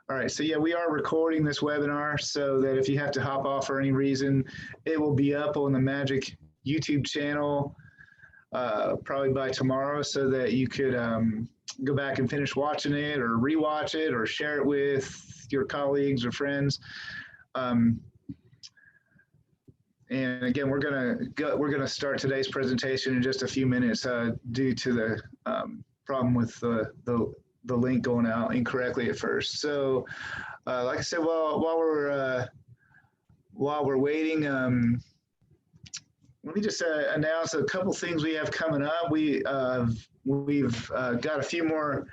All right, so yeah, we are recording this webinar so that if you have to hop off for any reason, it will be up on the Magic YouTube channel probably by tomorrow so that you could go back and finish watching it or rewatch it or share it with your colleagues or friends. And again, we're gonna start today's presentation in just a few minutes due to the problem with the link going out incorrectly at first. So, like I said, while we're waiting, let me just announce a couple things we have coming up. We've got a few more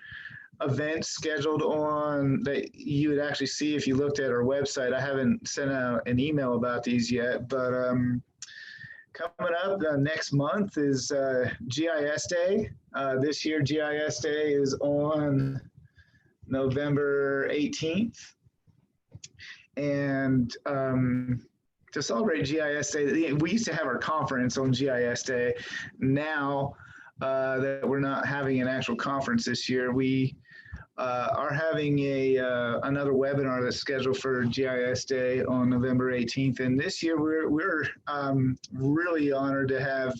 events scheduled on that you would actually see if you looked at our website. I haven't sent out an email about these yet, but coming up next month is GIS Day. This year, GIS Day is on November 18th. And to celebrate GIS Day, we used to have our conference on GIS Day. Now that we're not having an actual conference this year, we are having another webinar that's scheduled for GIS Day on November 18th. And this year we're really honored to have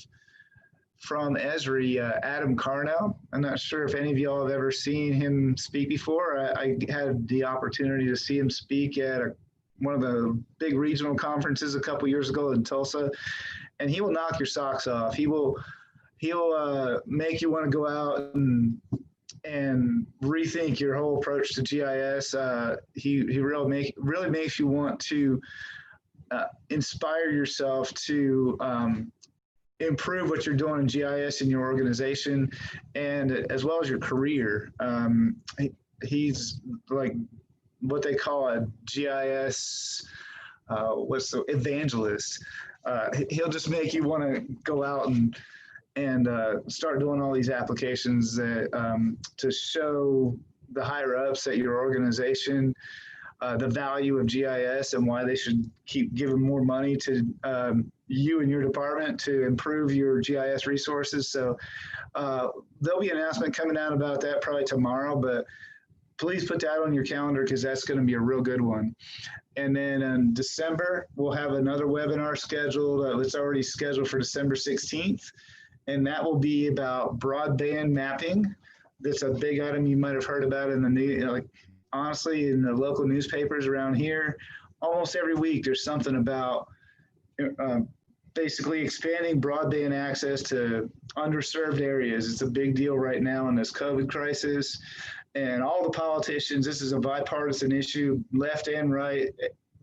from Esri, Adam Carnell. I'm not sure if any of y'all have ever seen him speak before. I had the opportunity to see him speak at one of the big regional conferences a couple years ago in Tulsa, and he will knock your socks off. He'll make you want to go out and rethink your whole approach to GIS. He really makes you want to inspire yourself to improve what you're doing in GIS in your organization and as well as your career. He's like what they call a GIS evangelist. He'll just make you want to go out and start doing all these applications that to show the higher ups at your organization the value of GIS and why they should keep giving more money to you and your department to improve your GIS resources. So there'll be an announcement coming out about that probably tomorrow, but please put that on your calendar because that's going to be a real good one. And then in December, we'll have another webinar scheduled. It's already scheduled for December 16th. And that will be about broadband mapping. That's a big item you might have heard about in the news. Like, honestly, in the local newspapers around here, almost every week there's something about basically expanding broadband access to underserved areas. It's a big deal right now in this COVID crisis. And all the politicians, this is a bipartisan issue, left and right,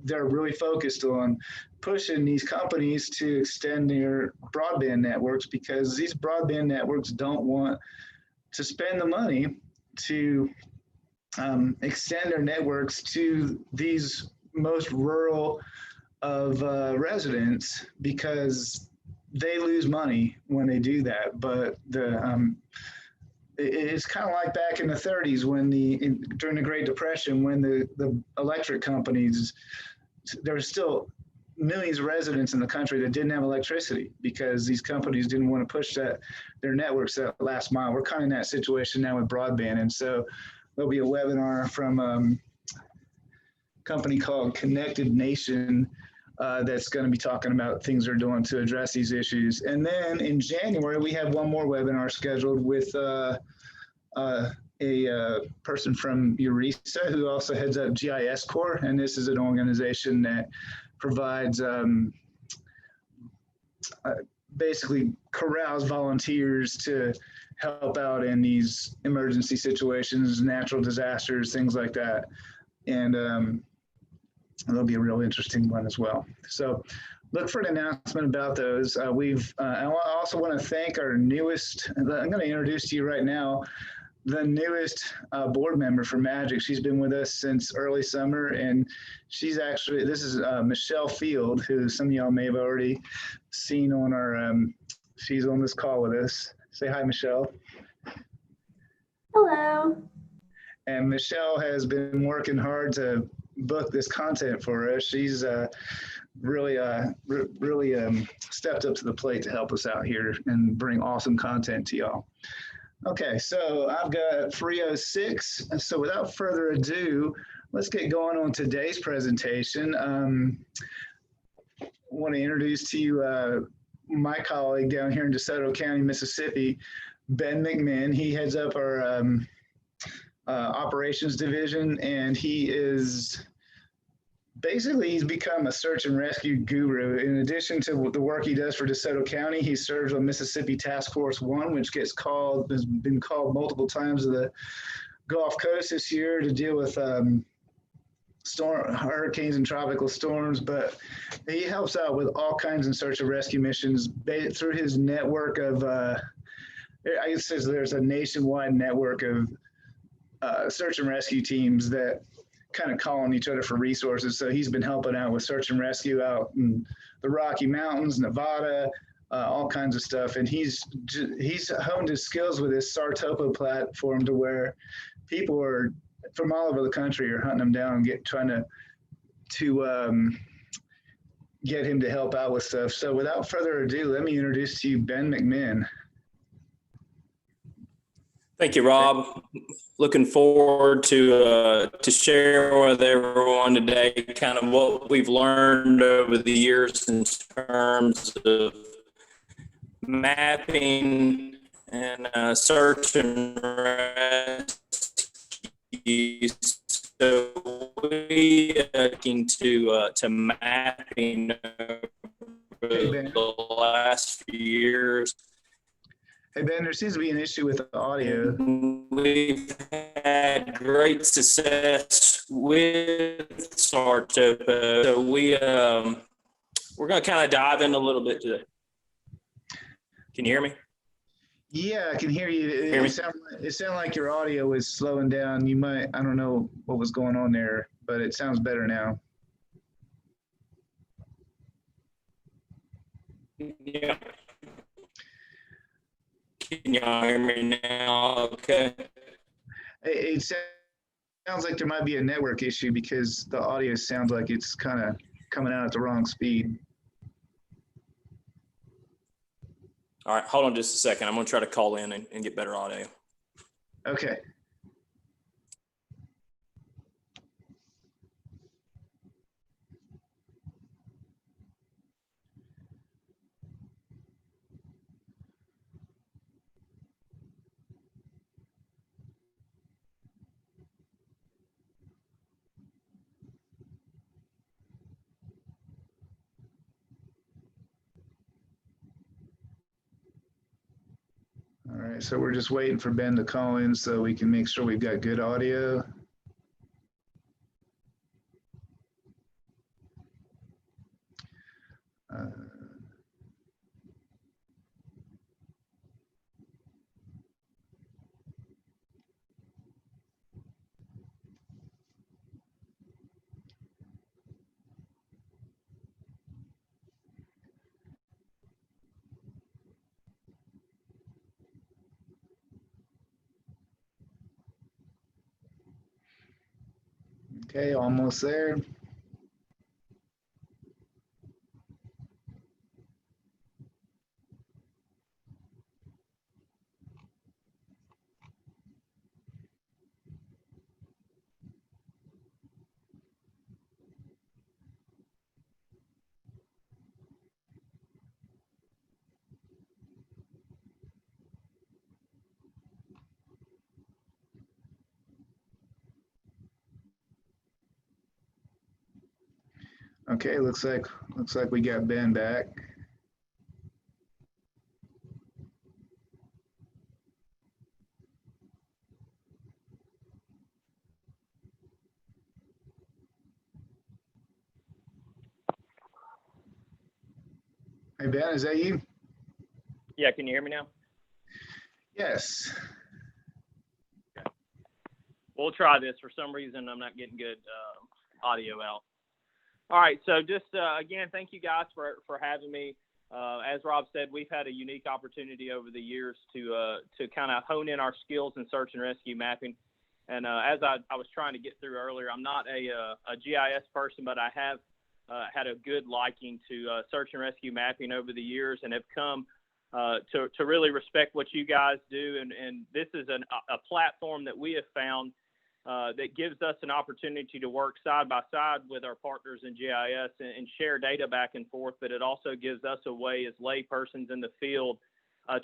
they're really focused on pushing these companies to extend their broadband networks because these broadband networks don't want to spend the money to extend their networks to these most rural of residents because they lose money when they do that. But it's kind of like back in the 30s when during the Great Depression when the electric companies, there were still millions of residents in the country that didn't have electricity because these companies didn't want to push their networks that last mile. We're kind of in that situation now with broadband. And so there'll be a webinar from a company called Connected Nation that's going to be talking about things they're doing to address these issues. And then in January, we have one more webinar scheduled with a person from EURESA who also heads up GIS Corps. And this is an organization that provides basically corrals volunteers to help out in these emergency situations, natural disasters, things like that. And that'll be a real interesting one as well. So look for an announcement about those. I also want to thank our newest, I'm going to introduce to you right now, the newest board member for Magic. She's been with us since early summer, and she's actually, this is Michelle Field, who some of y'all may have already seen on our, she's on this call with us. Say hi, Michelle. Hello. And Michelle has been working hard to book this content for us. She's really stepped up to the plate to help us out here and bring awesome content to y'all. Okay, so I've got 306. So without further ado, let's get going on today's presentation. I want to introduce to you my colleague down here in Desoto County, Mississippi, Ben McMinn. He heads up our operations division, and he's become a search and rescue guru. In addition to the work he does for Desoto County, he serves on Mississippi Task Force 1, which has been called multiple times to the Gulf Coast this year to deal with hurricanes and tropical storms, but he helps out with all kinds of search and rescue missions through his network of, I guess there's a nationwide network of search and rescue teams that kind of call on each other for resources. So he's been helping out with search and rescue out in the Rocky Mountains, Nevada, all kinds of stuff. And he's honed his skills with his SARTopo platform to where people are from all over the country are hunting him down and trying to get him to help out with stuff. So without further ado, let me introduce to you Ben McMinn. Thank you, Rob. Looking forward to share with everyone today kind of what we've learned over the years in terms of mapping and search and rescue. So we are looking to mapping over the last few years. Hey, Ben, there seems to be an issue with the audio. We've had great success with SARTopo. So we're going to kind of dive in a little bit today. Can you hear me? Yeah, I can hear you. It sounded like your audio was slowing down. I don't know what was going on there, but it sounds better now. Yeah. Can y'all hear me now? Okay. It sounds like there might be a network issue because the audio sounds like it's kind of coming out at the wrong speed. All right, hold on just a second. I'm going to try to call in and get better audio. Okay. All right, so we're just waiting for Ben to call in so we can make sure we've got good audio. Okay, almost there. Okay, looks like we got Ben back. Hey Ben, is that you? Yeah, can you hear me now? Yes. Okay. We'll try this. For some reason, I'm not getting good audio out. All right, so just again, thank you guys for having me. As Rob said, we've had a unique opportunity over the years to kind of hone in our skills in search and rescue mapping. And as I was trying to get through earlier, I'm not a GIS person, but I have had a good liking to search and rescue mapping over the years, and have come to really respect what you guys do. And this is a platform that we have found that gives us an opportunity to work side by side with our partners in GIS and share data back and forth, but it also gives us a way as laypersons in the field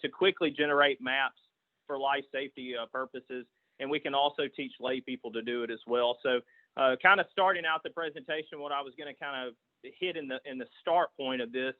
to quickly generate maps for life safety purposes, and we can also teach lay people to do it as well. So kind of starting out the presentation, what I was going to kind of hit in the start point of this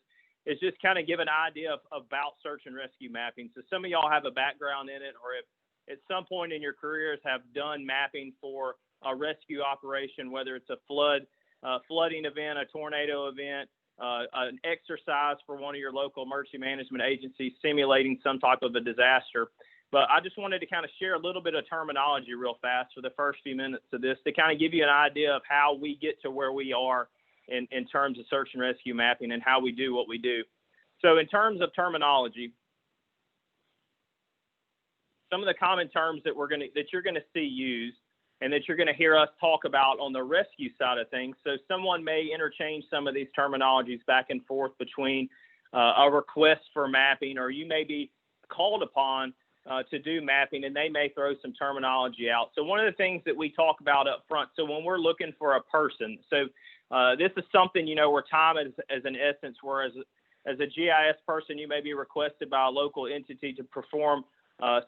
is just kind of give an idea about search and rescue mapping. So some of y'all have a background in it, or if at some point in your careers have done mapping for a rescue operation, whether it's a flooding event, a tornado event, an exercise for one of your local emergency management agencies simulating some type of a disaster. But I just wanted to kind of share a little bit of terminology real fast for the first few minutes of this to kind of give you an idea of how we get to where we are in terms of search and rescue mapping and how we do what we do. So in terms of terminology, some of the common terms that you're gonna see used and that you're gonna hear us talk about on the rescue side of things. So someone may interchange some of these terminologies back and forth between a request for mapping, or you may be called upon to do mapping, and they may throw some terminology out. So one of the things that we talk about up front, so when we're looking for a person, so this is something, where time is an essence, whereas as a GIS person, you may be requested by a local entity to perform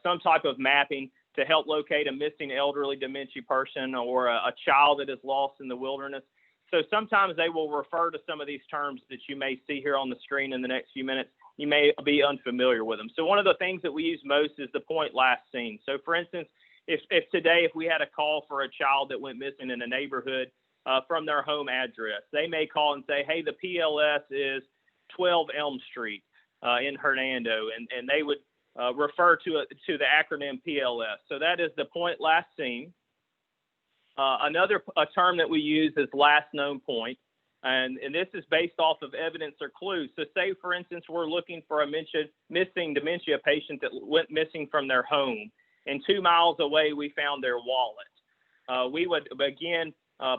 some type of mapping to help locate a missing elderly dementia person or a child that is lost in the wilderness. So sometimes they will refer to some of these terms that you may see here on the screen in the next few minutes. You may be unfamiliar with them. So one of the things that we use most is the point last seen. So for instance, if today, if we had a call for a child that went missing in a neighborhood from their home address, they may call and say, hey, the PLS is 12 Elm Street in Hernando, and they would refer to the acronym PLS. So that is the point last seen. Another term that we use is last known point. And this is based off of evidence or clues. So say, for instance, we're looking for a missing dementia patient that went missing from their home, and 2 miles away we found their wallet. We would begin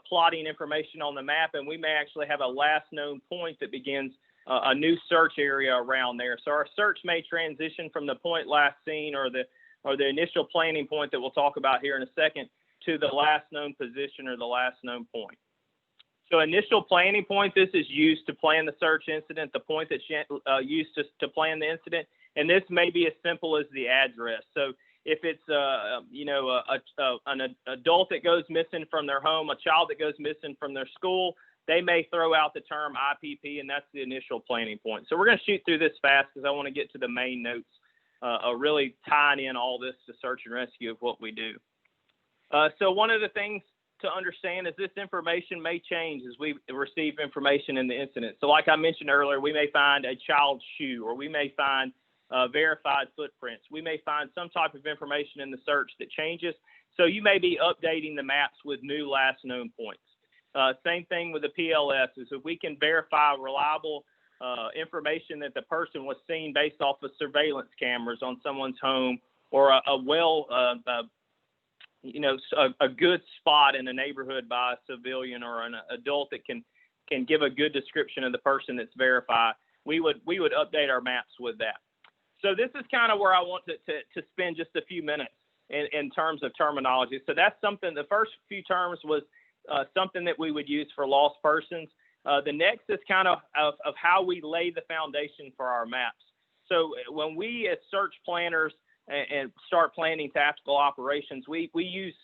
plotting information on the map, and we may actually have a last known point that begins a new search area around there. So our search may transition from the point last seen or the initial planning point that we'll talk about here in a second to the last known position or the last known point. So initial planning point, this is used to plan the search incident, the point that's used to plan the incident. And this may be as simple as the address. So if it's, an adult that goes missing from their home, a child that goes missing from their school, they may throw out the term IPP, and that's the initial planning point. So we're going to shoot through this fast because I want to get to the main notes, really tying in all this to search and rescue of what we do. So one of the things to understand is this information may change as we receive information in the incident. So like I mentioned earlier, we may find a child's shoe, or we may find verified footprints. We may find some type of information in the search that changes. So you may be updating the maps with new last known points. Same thing with the PLS is if we can verify reliable information that the person was seen based off of surveillance cameras on someone's home, or a good spot in a neighborhood by a civilian or an adult that can give a good description of the person that's verified, we would update our maps with that. So this is kind of where I want to spend just a few minutes in terms of terminology. So that's something, the first few terms was something that we would use for lost persons. The next is kind of how we lay the foundation for our maps. So when we as search planners and start planning tactical operations, we use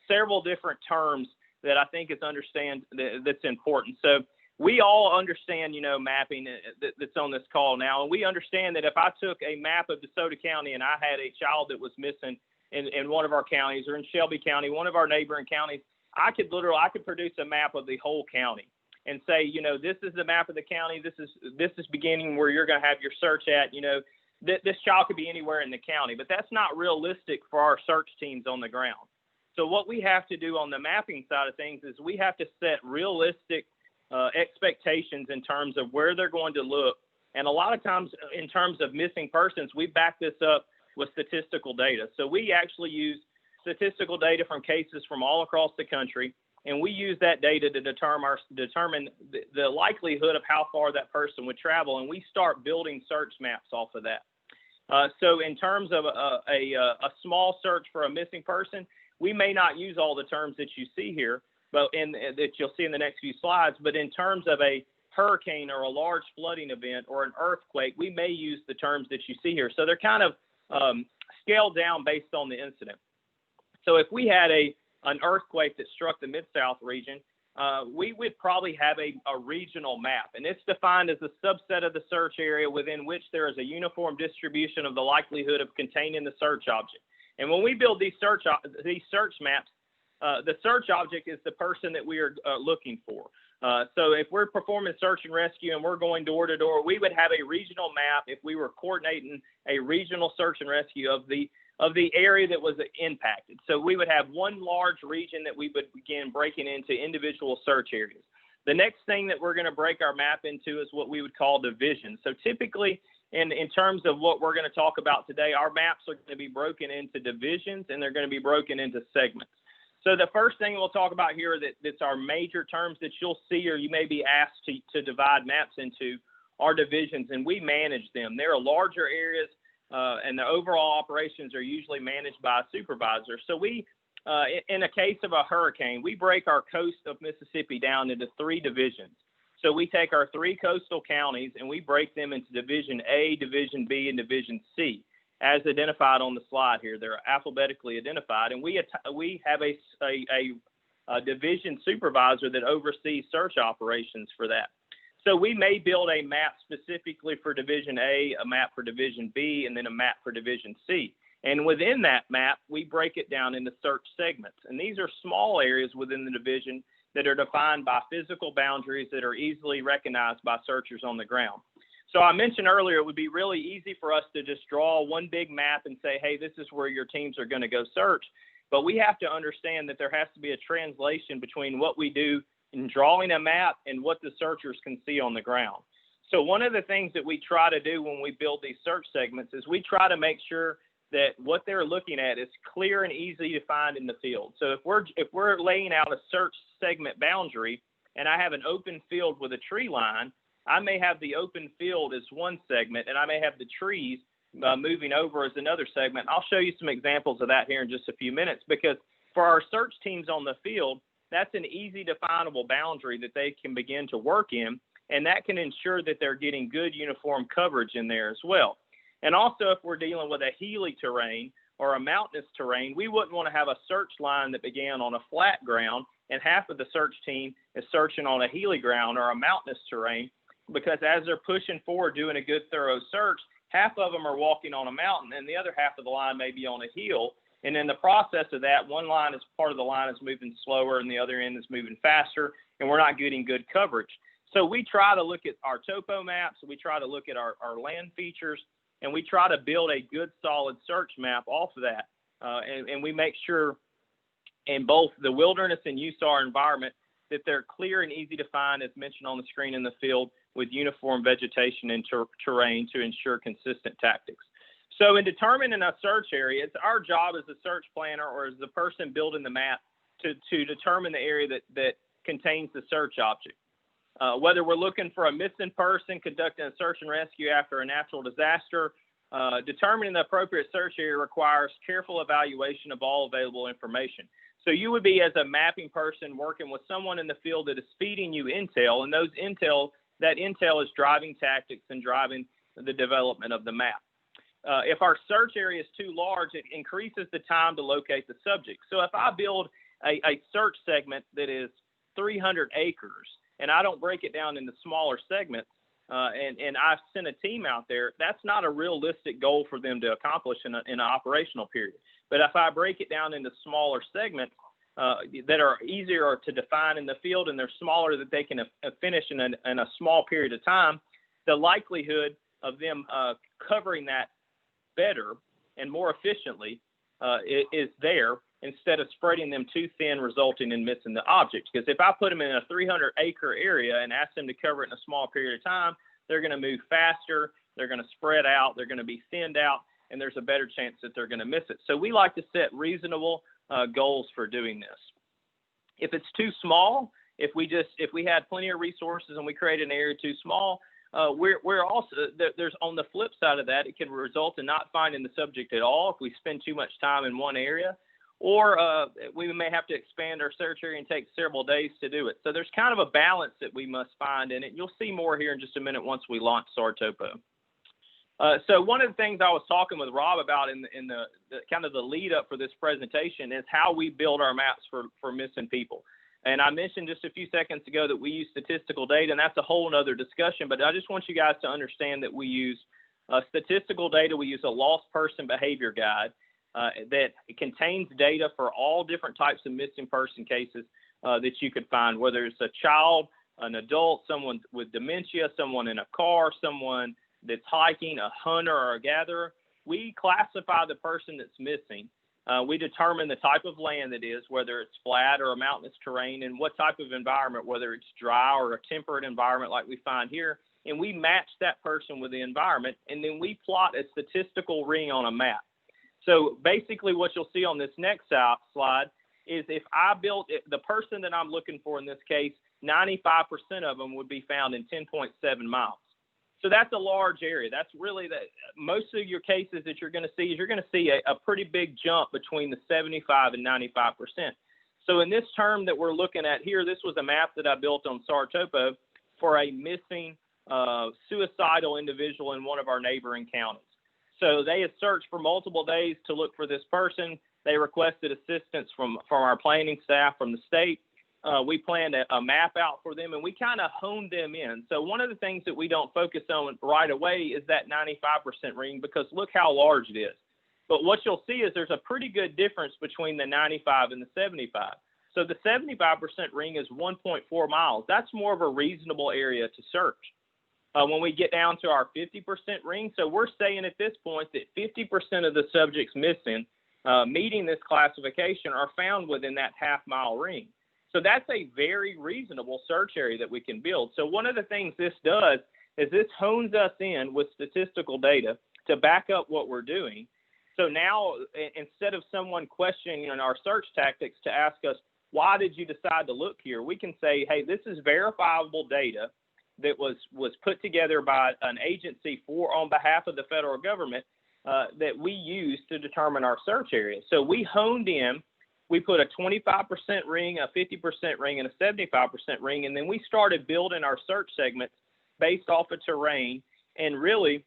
several different terms that I think that's important. So we all understand, mapping that's on this call now, and we understand that if I took a map of DeSoto County and I had a child that was missing in one of our counties, or in Shelby County, one of our neighboring counties, I could produce a map of the whole county and say, this is the map of the county. This is beginning where you're going to have your search at. This child could be anywhere in the county, but that's not realistic for our search teams on the ground. So what we have to do on the mapping side of things is we have to set realistic expectations in terms of where they're going to look. And a lot of times in terms of missing persons, we back this up with statistical data. So we actually use statistical data from cases from all across the country, and we use that data to determine the likelihood of how far that person would travel, and we start building search maps off of that. So in terms of a small search for a missing person, we may not use all the terms that you see here, but that you'll see in the next few slides. But in terms of a hurricane or a large flooding event or an earthquake, we may use the terms that you see here. So they're kind of scaled down based on the incident. So if we had an earthquake that struck the Mid-South region, we would probably have a regional map, and it's defined as a subset of the search area within which there is a uniform distribution of the likelihood of containing the search object. And when we build these search maps, the search object is the person that we are looking for. So if we're performing search and rescue and we're going door to door, we would have a regional map if we were coordinating a regional search and rescue of the area that was impacted. So we would have one large region that we would begin breaking into individual search areas. The next thing that we're going to break our map into is what we would call divisions. So typically, in terms of what we're going to talk about today, our maps are going to be broken into divisions, and they're going to be broken into segments. So the first thing we'll talk about here that's our major terms that you'll see or you may be asked to divide maps into are divisions, and we manage them. There are larger areas, and the overall operations are usually managed by a supervisor. So we, in a case of a hurricane, we break our coast of Mississippi down into 3 divisions. So we take our 3 coastal counties and we break them into Division A, Division B, and Division C, as identified on the slide here. They're alphabetically identified, and we have a division supervisor that oversees search operations for that. So we may build a map specifically for Division A, a map for Division B, and then a map for Division C. And within that map, we break it down into search segments. And these are small areas within the division that are defined by physical boundaries that are easily recognized by searchers on the ground. So I mentioned earlier, it would be really easy for us to just draw one big map and say, hey, this is where your teams are going to go search. But we have to understand that there has to be a translation between what we do in drawing a map and what the searchers can see on the ground. So one of the things that we try to do when we build these search segments is we try to make sure that what they're looking at is clear and easy to find in the field. So if we're laying out a search segment boundary and I have an open field with a tree line, I may have the open field as one segment and I may have the trees moving over as another segment. I'll show you some examples of that here in just a few minutes, because for our search teams on the field, that's an easy definable boundary that they can begin to work in, and that can ensure that they're getting good uniform coverage in there as well. And also, if we're dealing with a hilly terrain or a mountainous terrain, we wouldn't want to have a search line that began on a flat ground and half of the search team is searching on a hilly ground or a mountainous terrain, because as they're pushing forward doing a good thorough search, half of them are walking on a mountain and the other half of the line may be on a hill. And in the process of that, one line is part of the line is moving slower and the other end is moving faster, and we're not getting good coverage. So we try to look at our topo maps, we try to look at our land features, and we try to build a good solid search map off of that. And we make sure in both the wilderness and USAR environment that they're clear and easy to find, as mentioned on the screen in the field, with uniform vegetation and terrain to ensure consistent tactics. So in determining a search area, it's our job as a search planner or as the person building the map to determine the area that contains the search object. Whether we're looking for a missing person, conducting a search and rescue after a natural disaster, determining the appropriate search area requires careful evaluation of all available information. So you would be, as a mapping person, working with someone in the field that is feeding you intel, and that intel is driving tactics and driving the development of the map. If our search area is too large, it increases the time to locate the subject. So if I build a search segment that is 300 acres and I don't break it down into smaller segments, and I've sent a team out there, that's not a realistic goal for them to accomplish in an operational period. But if I break it down into smaller segments that are easier to define in the field and they're smaller that they can finish in a small period of time, the likelihood of them covering that better and more efficiently is there, instead of spreading them too thin, resulting in missing the object. Because if I put them in a 300-acre area and ask them to cover it in a small period of time, they're going to move faster, they're going to spread out, they're going to be thinned out, and there's a better chance that they're going to miss it. So we like to set reasonable goals for doing this. If it's too small, if we had plenty of resources and we created an area too small, we're also, there's on the flip side of that, it can result in not finding the subject at all if we spend too much time in one area, or we may have to expand our search area and take several days to do it. So there's kind of a balance that we must find in it. You'll see more here in just a minute once we launch SARTopo. So one of the things I was talking with Rob about in the kind of the lead up for this presentation is how we build our maps for missing people. And I mentioned just a few seconds ago that we use statistical data, and that's a whole nother discussion, but I just want you guys to understand that we use statistical data. We use a lost person behavior guide that contains data for all different types of missing person cases that you could find, whether it's a child, an adult, someone with dementia, someone in a car, someone that's hiking, a hunter or a gatherer. We classify the person that's missing. We determine the type of land it is, whether it's flat or a mountainous terrain, and what type of environment, whether it's dry or a temperate environment like we find here, and we match that person with the environment, and then we plot a statistical ring on a map. So basically what you'll see on this next slide is if I built the person that I'm looking for in this case, 95% of them would be found in 10.7 miles. So that's a large area. That's really most of your cases that you're going to see is you're going to see a pretty big jump between the 75 and 95%. So in this term that we're looking at here, this was a map that I built on SARTopo for a missing suicidal individual in one of our neighboring counties. So they had searched for multiple days to look for this person. They requested assistance from our planning staff from the state. We planned a map out for them, and we kind of honed them in. So one of the things that we don't focus on right away is that 95% ring, because look how large it is. But what you'll see is there's a pretty good difference between the 95 and the 75. So the 75% ring is 1.4 miles. That's more of a reasonable area to search. When we get down to our 50% ring, so we're saying at this point that 50% of the subjects missing meeting this classification are found within that half-mile ring. So that's a very reasonable search area that we can build. So one of the things this does is this hones us in with statistical data to back up what we're doing. So now, instead of someone questioning our search tactics to ask us, why did you decide to look here? We can say, hey, this is verifiable data that was put together by an agency on behalf of the federal government that we use to determine our search area. So we honed in. We put a 25% ring, a 50% ring, and a 75% ring, and then we started building our search segments based off of terrain and really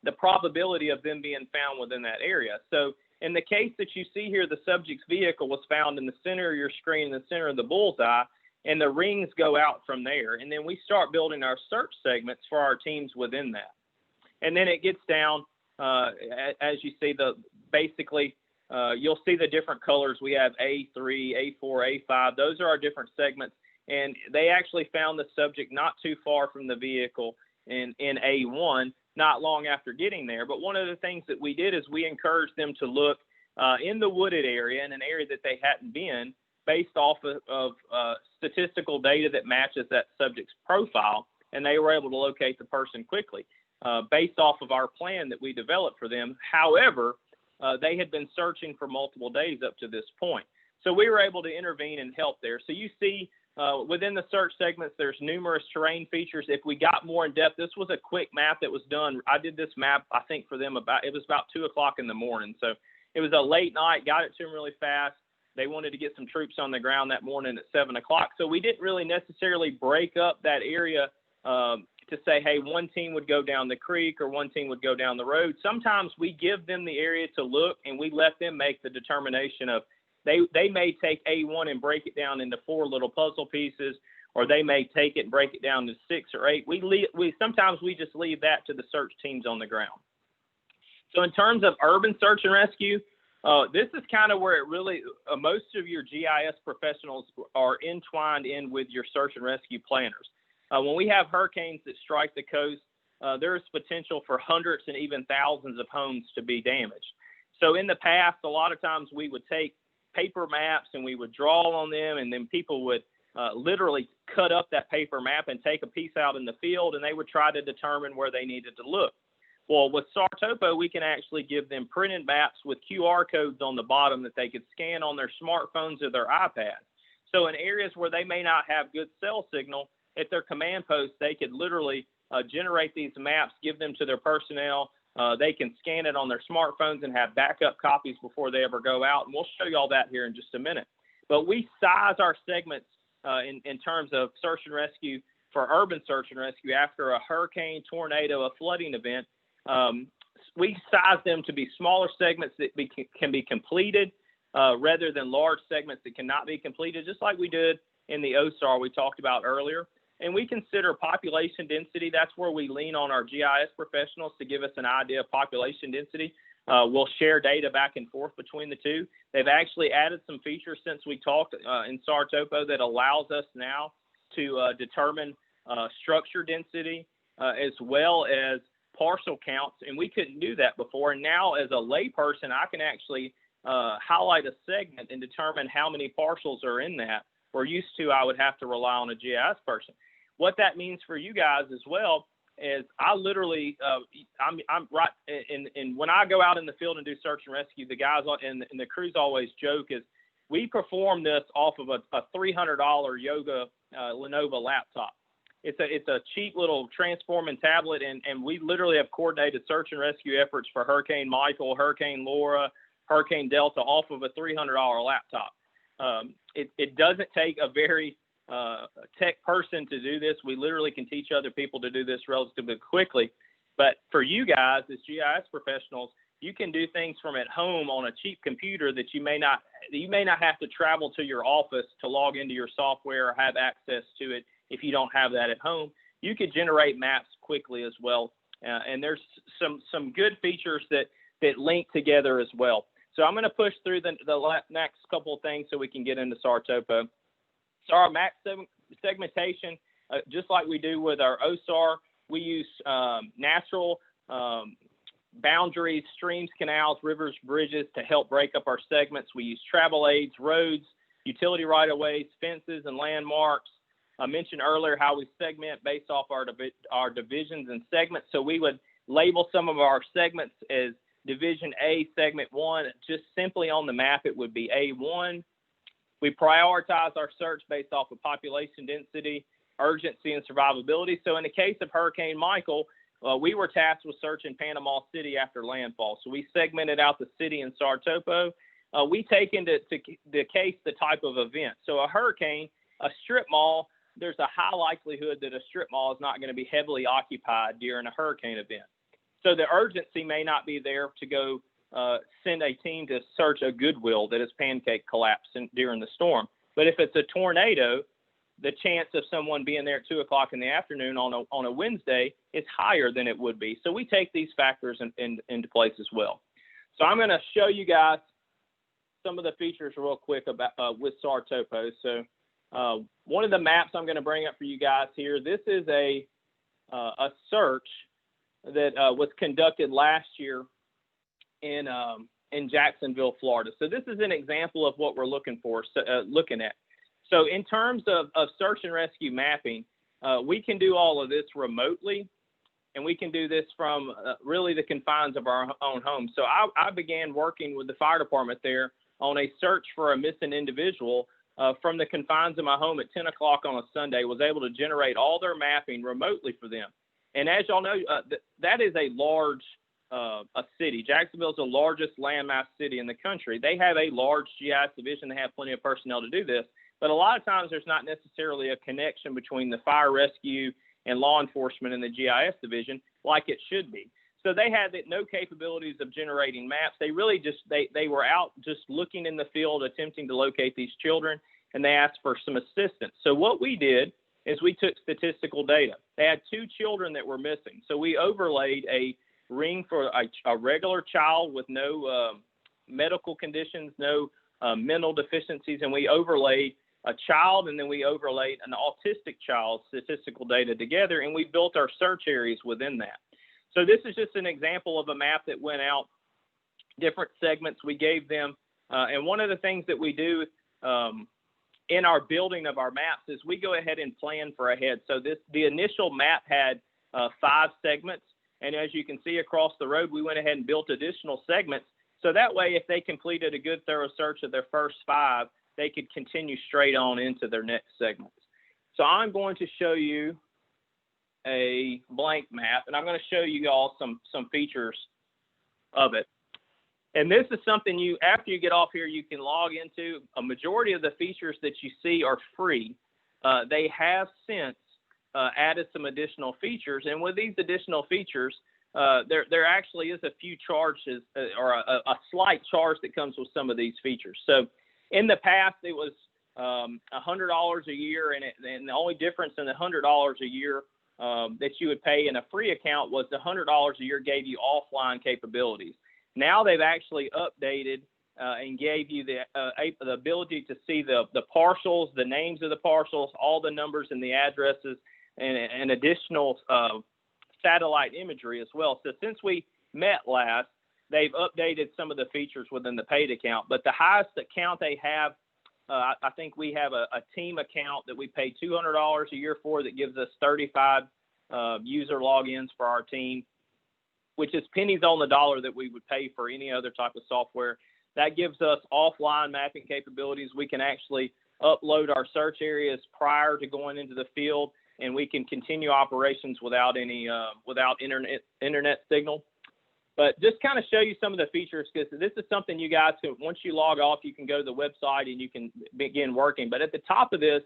the probability of them being found within that area. So in the case that you see here, the subject's vehicle was found in the center of your screen, in the center of the bullseye, and the rings go out from there. And then we start building our search segments for our teams within that. And then it gets down, as you see, you'll see the different colors. We have A3, A4, A5. Those are our different segments. And they actually found the subject not too far from the vehicle in A1, not long after getting there. But one of the things that we did is we encouraged them to look in the wooded area, in an area that they hadn't been, based off of statistical data that matches that subject's profile. And they were able to locate the person quickly based off of our plan that we developed for them. However, they had been searching for multiple days up to this point. So we were able to intervene and help there. So you see within the search segments, there's numerous terrain features. If we got more in depth, this was a quick map that was done. I did this map, I think, for them it was about 2 o'clock in the morning. So it was a late night, got it to them really fast. They wanted to get some troops on the ground that morning at 7 o'clock. So we didn't really necessarily break up that area to say, hey, one team would go down the creek or one team would go down the road. Sometimes we give them the area to look, and we let them make the determination of they may take A1 and break it down into 4 little puzzle pieces, or they may take it and break it down to 6 or 8. Sometimes we just leave that to the search teams on the ground. So in terms of urban search and rescue, this is kind of where it really, most of your GIS professionals are entwined in with your search and rescue planners. When we have hurricanes that strike the coast, there is potential for hundreds and even thousands of homes to be damaged. So in the past, a lot of times we would take paper maps and we would draw on them, and then people would literally cut up that paper map and take a piece out in the field, and they would try to determine where they needed to look. Well, with SARTopo, we can actually give them printed maps with QR codes on the bottom that they could scan on their smartphones or their iPads. So in areas where they may not have good cell signal, at their command post, they could literally generate these maps, give them to their personnel, They can scan it on their smartphones and have backup copies before they ever go out. And we'll show you all that here in just a minute. But we size our segments in terms of search and rescue for urban search and rescue after a hurricane, tornado, a flooding event. We size them to be smaller segments that can be completed rather than large segments that cannot be completed, just like we did in the OSAR we talked about earlier. And we consider population density. That's where we lean on our GIS professionals to give us an idea of population density. We'll share data back and forth between the two. They've actually added some features since we talked in SARTopo that allows us now to determine structure density as well as parcel counts, and we couldn't do that before. And now, as a layperson, I can actually highlight a segment and determine how many parcels are in that. Where used to, I would have to rely on a GIS person. What that means for you guys as well is I literally, I'm right, and when I go out in the field and do search and rescue, the guys and the crews always joke is we perform this off of a $300 Yoga Lenovo laptop. It's a cheap little transforming tablet, and we literally have coordinated search and rescue efforts for Hurricane Michael, Hurricane Laura, Hurricane Delta off of a $300 laptop. It doesn't take a very tech person to do this. We literally can teach other people to do this relatively quickly. But for you guys as GIS professionals, you can do things from at home on a cheap computer that you may not have to travel to your office to log into your software or have access to it. If you don't have that at home, you could generate maps quickly as well. And there's some good features that link together as well. So I'm going to push through the next couple of things so we can get into SARTopo. So our map segmentation, just like we do with our OSAR, we use natural boundaries, streams, canals, rivers, bridges to help break up our segments. We use travel aids, roads, utility right-of-ways, fences, and landmarks. I mentioned earlier how we segment based off our divisions and segments. So we would label some of our segments as Division A, Segment 1. Just simply on the map, it would be A1. We prioritize our search based off of population density, urgency, and survivability. So in the case of Hurricane Michael, we were tasked with searching Panama City after landfall. So we segmented out the city in SARTopo. We take into the case the type of event. So a hurricane, a strip mall, there's a high likelihood that a strip mall is not going to be heavily occupied during a hurricane event. So the urgency may not be there to go send a team to search a Goodwill that has pancake collapsed during the storm. But if it's a tornado, the chance of someone being there at 2 o'clock in the afternoon on a Wednesday is higher than it would be. So we take these factors into place as well. So I'm going to show you guys some of the features real quick about with SARTopo. So one of the maps I'm going to bring up for you guys here, this is a search that was conducted last year in Jacksonville, Florida. So this is an example of what we're looking at. So in terms of search and rescue mapping, we can do all of this remotely, and we can do this from really the confines of our own home. So I began working with the fire department there on a search for a missing individual from the confines of my home at 10 o'clock on a Sunday, was able to generate all their mapping remotely for them. And as y'all know, that is a large a city. Jacksonville is the largest landmass city in the country. They have a large GIS division. They have plenty of personnel to do this. But a lot of times there's not necessarily a connection between the fire rescue and law enforcement in the GIS division like it should be. So they had no capabilities of generating maps. They really just, they were out just looking in the field, attempting to locate these children, and they asked for some assistance. So what we did is we took statistical data. They had 2 children that were missing. So we overlaid a ring for a regular child with no medical conditions, no mental deficiencies, and we overlaid a child, and then we overlaid an autistic child's statistical data together, and we built our search areas within that. So this is just an example of a map that went out, different segments we gave them. And one of the things that we do in our building of our maps is we go ahead and plan for ahead. So the initial map had 5 segments. And as you can see across the road, we went ahead and built additional segments. So that way, if they completed a good thorough search of their first 5, they could continue straight on into their next segments. So I'm going to show you a blank map, and I'm going to show you all some features of it. And this is something you, after you get off here, you can log into. A majority of the features that you see are free. They have since added some additional features, and with these additional features, there actually is a few charges or a slight charge that comes with some of these features. So in the past, it was $100 a year, and the only difference in the $100 a year that you would pay in a free account was the $100 a year gave you offline capabilities. Now they've actually updated and gave you the ability to see the parcels, the names of the parcels, all the numbers and the addresses, and additional satellite imagery as well. So since we met last, they've updated some of the features within the paid account. But the highest account they have, I think we have a team account that we pay $200 a year for that gives us 35 user logins for our team, which is pennies on the dollar that we would pay for any other type of software. That gives us offline mapping capabilities. We can actually upload our search areas prior to going into the field, and we can continue operations without any without internet signal. But just kind of show you some of the features, because this is something you guys can, once you log off, you can go to the website and you can begin working. But at the top of this,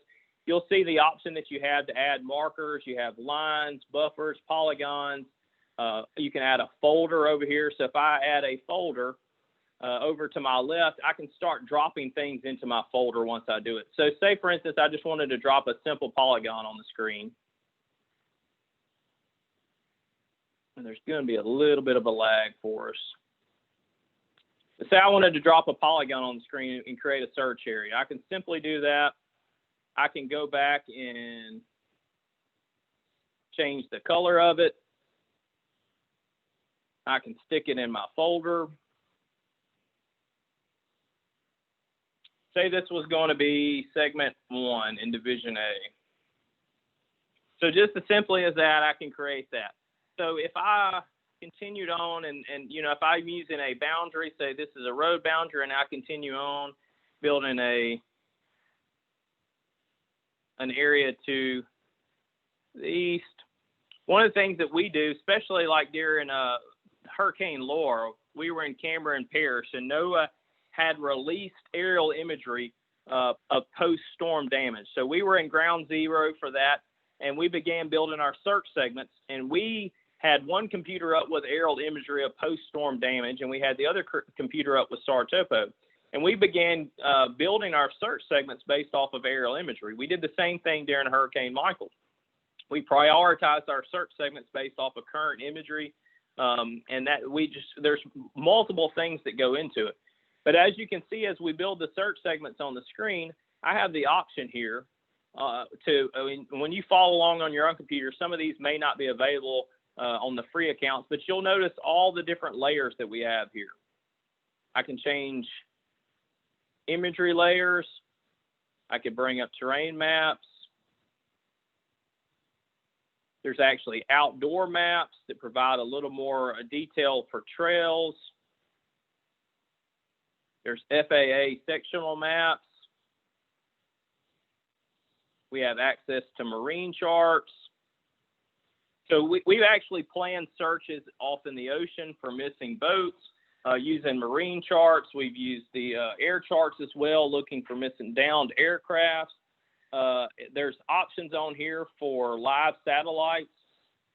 you'll see the option that you have to add markers. You have lines, buffers, polygons. You can add a folder over here. So if I add a folder over to my left, I can start dropping things into my folder once I do it. So say, for instance, I just wanted to drop a simple polygon on the screen. And there's going to be a little bit of a lag for us. But say I wanted to drop a polygon on the screen and create a search area. I can simply do that. I can go back and change the color of it. I can stick it in my folder. Say this was going to be segment 1 in Division A. So just as simply as that, I can create that. So if I continued on and you know, if I'm using a boundary, say this is a road boundary, and I continue on building an area to the east, one of the things that we do, especially like during Hurricane Laura, we were in Cameron Parish, and NOAA had released aerial imagery of post-storm damage. So we were in ground zero for that, and we began building our search segments, and we had one computer up with aerial imagery of post-storm damage, and we had the other computer up with SARTopo. And we began building our search segments based off of aerial imagery. We did the same thing during Hurricane Michael. We prioritized our search segments based off of current imagery, and that there's multiple things that go into it. But as you can see, as we build the search segments on the screen, I have the option here when you follow along on your own computer, some of these may not be available on the free accounts, but you'll notice all the different layers that we have here. I can change imagery layers. I can bring up terrain maps. There's actually outdoor maps that provide a little more detail for trails. There's FAA sectional maps. We have access to marine charts. So we've actually planned searches off in the ocean for missing boats using marine charts. We've used the air charts as well, looking for missing downed aircrafts. There's options on here for live satellites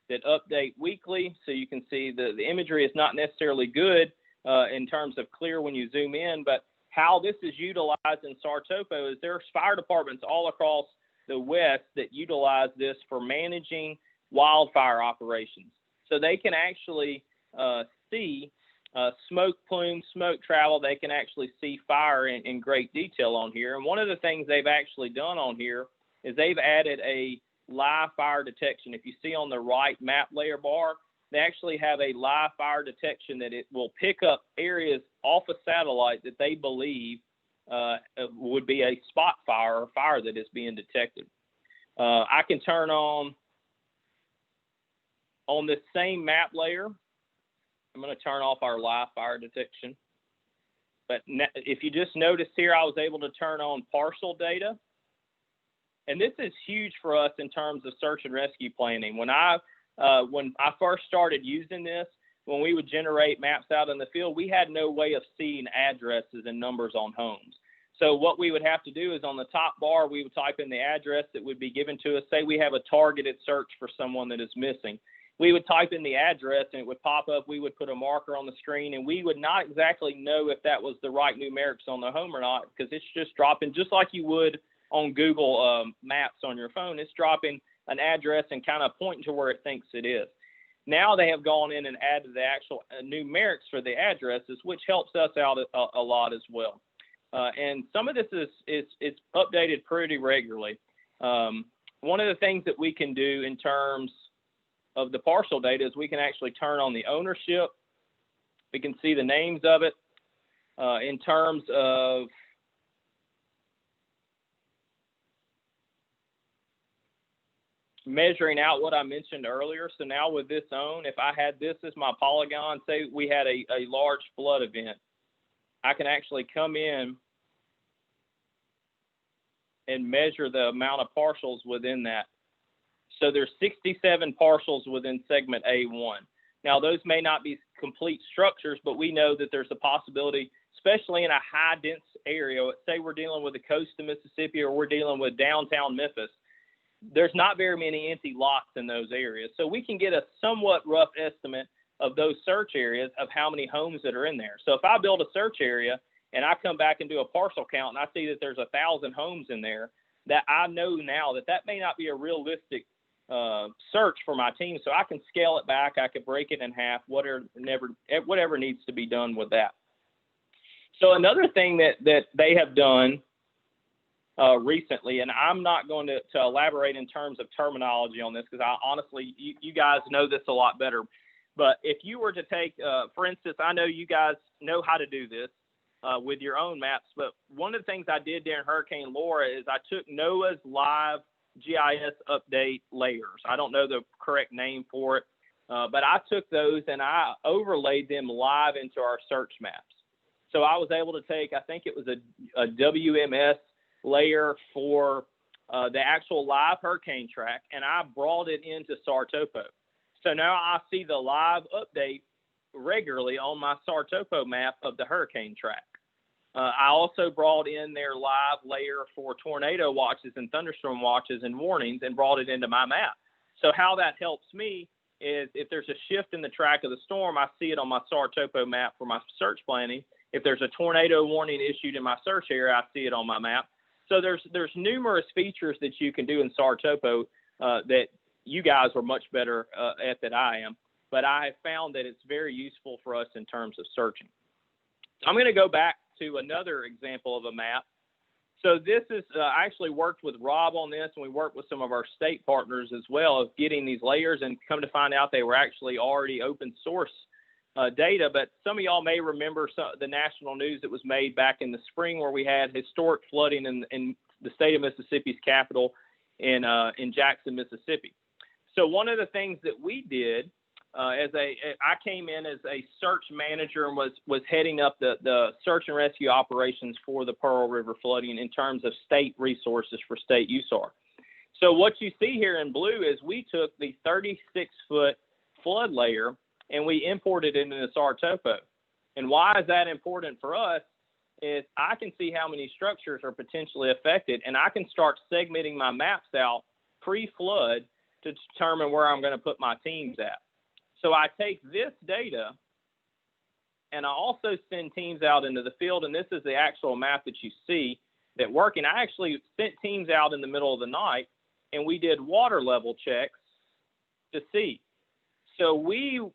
that update weekly. So you can see the imagery is not necessarily good in terms of clear when you zoom in, but how this is utilized in SARTopo is there's fire departments all across the West that utilize this for managing wildfire operations. So they can actually see smoke plumes, smoke travel. They can actually see fire in great detail on here. And one of the things they've actually done on here is they've added a live fire detection. If you see on the right map layer bar, they actually have a live fire detection that it will pick up areas off a satellite that they believe would be a spot fire or fire that is being detected. I can turn on this same map layer. I'm going to turn off our live fire detection. But if you just noticed here, I was able to turn on parcel data. And this is huge for us in terms of search and rescue planning. When I first started using this, when we would generate maps out in the field, we had no way of seeing addresses and numbers on homes. So what we would have to do is on the top bar, we would type in the address that would be given to us. Say we have a targeted search for someone that is missing. We would type in the address and it would pop up. We would put a marker on the screen and we would not exactly know if that was the right numerics on the home or not, because it's just dropping just like you would on Google Maps on your phone. It's dropping an address and kind of pointing to where it thinks it is. Now they have gone in and added the actual numerics for the addresses, which helps us out a lot as well. And some of this is updated pretty regularly. One of the things that we can do in terms of the parcel data is we can actually turn on the ownership. We can see the names of it. In terms of measuring out what I mentioned earlier. So now with this own, if I had this as my polygon, say we had a large flood event, I can actually come in and measure the amount of parcels within that. So there's 67 parcels within segment A1. Now those may not be complete structures, but we know that there's a possibility, especially in a high dense area. Let's say we're dealing with the coast of Mississippi or we're dealing with downtown Memphis. There's not very many empty lots in those areas. So we can get a somewhat rough estimate of those search areas of how many homes that are in there. So if I build a search area and I come back and do a parcel count and I see that there's 1,000 homes in there, that I know now that may not be a realistic search for my team. So I can scale it back. I could break it in half, whatever needs to be done with that. So another thing that they have done recently, and I'm not going to elaborate in terms of terminology on this because I honestly, you guys know this a lot better. But if you were to take, for instance, I know you guys know how to do this with your own maps, but one of the things I did during Hurricane Laura is I took NOAA's live GIS update layers. I don't know the correct name for it, but I took those and I overlaid them live into our search maps. So I was able to take, I think it was a WMS layer for the actual live hurricane track, and I brought it into SARTopo. So now I see the live update regularly on my SARTopo map of the hurricane track. I also brought in their live layer for tornado watches and thunderstorm watches and warnings and brought it into my map. So how that helps me is if there's a shift in the track of the storm, I see it on my SARTopo map for my search planning. If there's a tornado warning issued in my search area, I see it on my map. So there's numerous features that you can do in SARTopo that you guys are much better at than I am, but I have found that it's very useful for us in terms of searching. I'm going to go back to another example of a map. So this is, I actually worked with Rob on this, and we worked with some of our state partners as well of getting these layers, and come to find out they were actually already open source data. But some of y'all may remember the national news that was made back in the spring where we had historic flooding in the state of Mississippi's capital in Jackson, Mississippi. So one of the things that we did I came in as a search manager and was heading up the search and rescue operations for the Pearl River flooding in terms of state resources for state USAR. So what you see here in blue is we took the 36-foot flood layer and we imported it into SARTopo. And why is that important for us is I can see how many structures are potentially affected, and I can start segmenting my maps out pre-flood to determine where I'm going to put my teams at. So I take this data and I also send teams out into the field, and this is the actual map that you see that working. I actually sent teams out in the middle of the night and we did water level checks to see. So we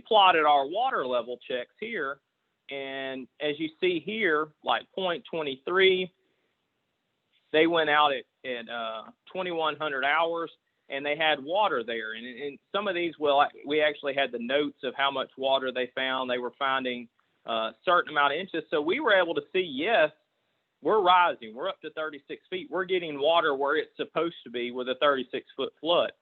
plotted our water level checks here, and as you see here, like 0.23, they went out at 2100 hours. And they had water there. And some of these, we actually had the notes of how much water they found. They were finding a certain amount of inches. So we were able to see, yes, we're rising. We're up to 36 feet. We're getting water where it's supposed to be with a 36-foot flood.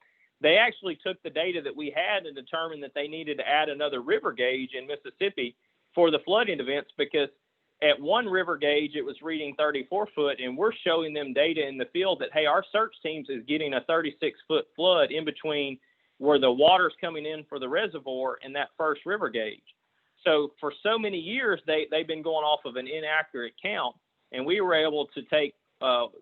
They actually took the data that we had and determined that they needed to add another river gauge in Mississippi for the flooding events, because at one river gauge, it was reading 34 foot, and we're showing them data in the field that, hey, our search teams is getting a 36-foot flood in between where the water's coming in for the reservoir and that first river gauge. So for so many years, they've been going off of an inaccurate count, and we were able to take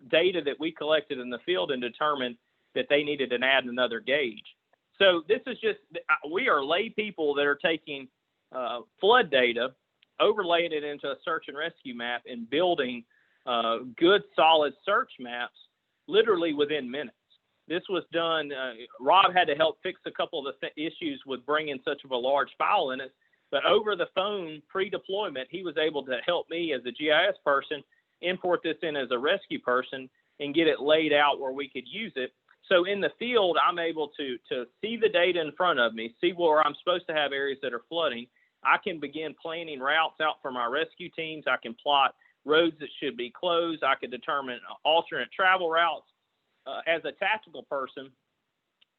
data that we collected in the field and determine that they needed to add another gauge. So this is just, we are lay people that are taking flood data, overlaying it into a search and rescue map, and building good, solid search maps literally within minutes. This was done, Rob had to help fix a couple of the issues with bringing such of a large file in it, but over the phone pre-deployment, he was able to help me as a GIS person import this in as a rescue person and get it laid out where we could use it. So in the field, I'm able to see the data in front of me, see where I'm supposed to have areas that are flooding. I can begin planning routes out for my rescue teams. I can plot roads that should be closed. I can determine alternate travel routes as a tactical person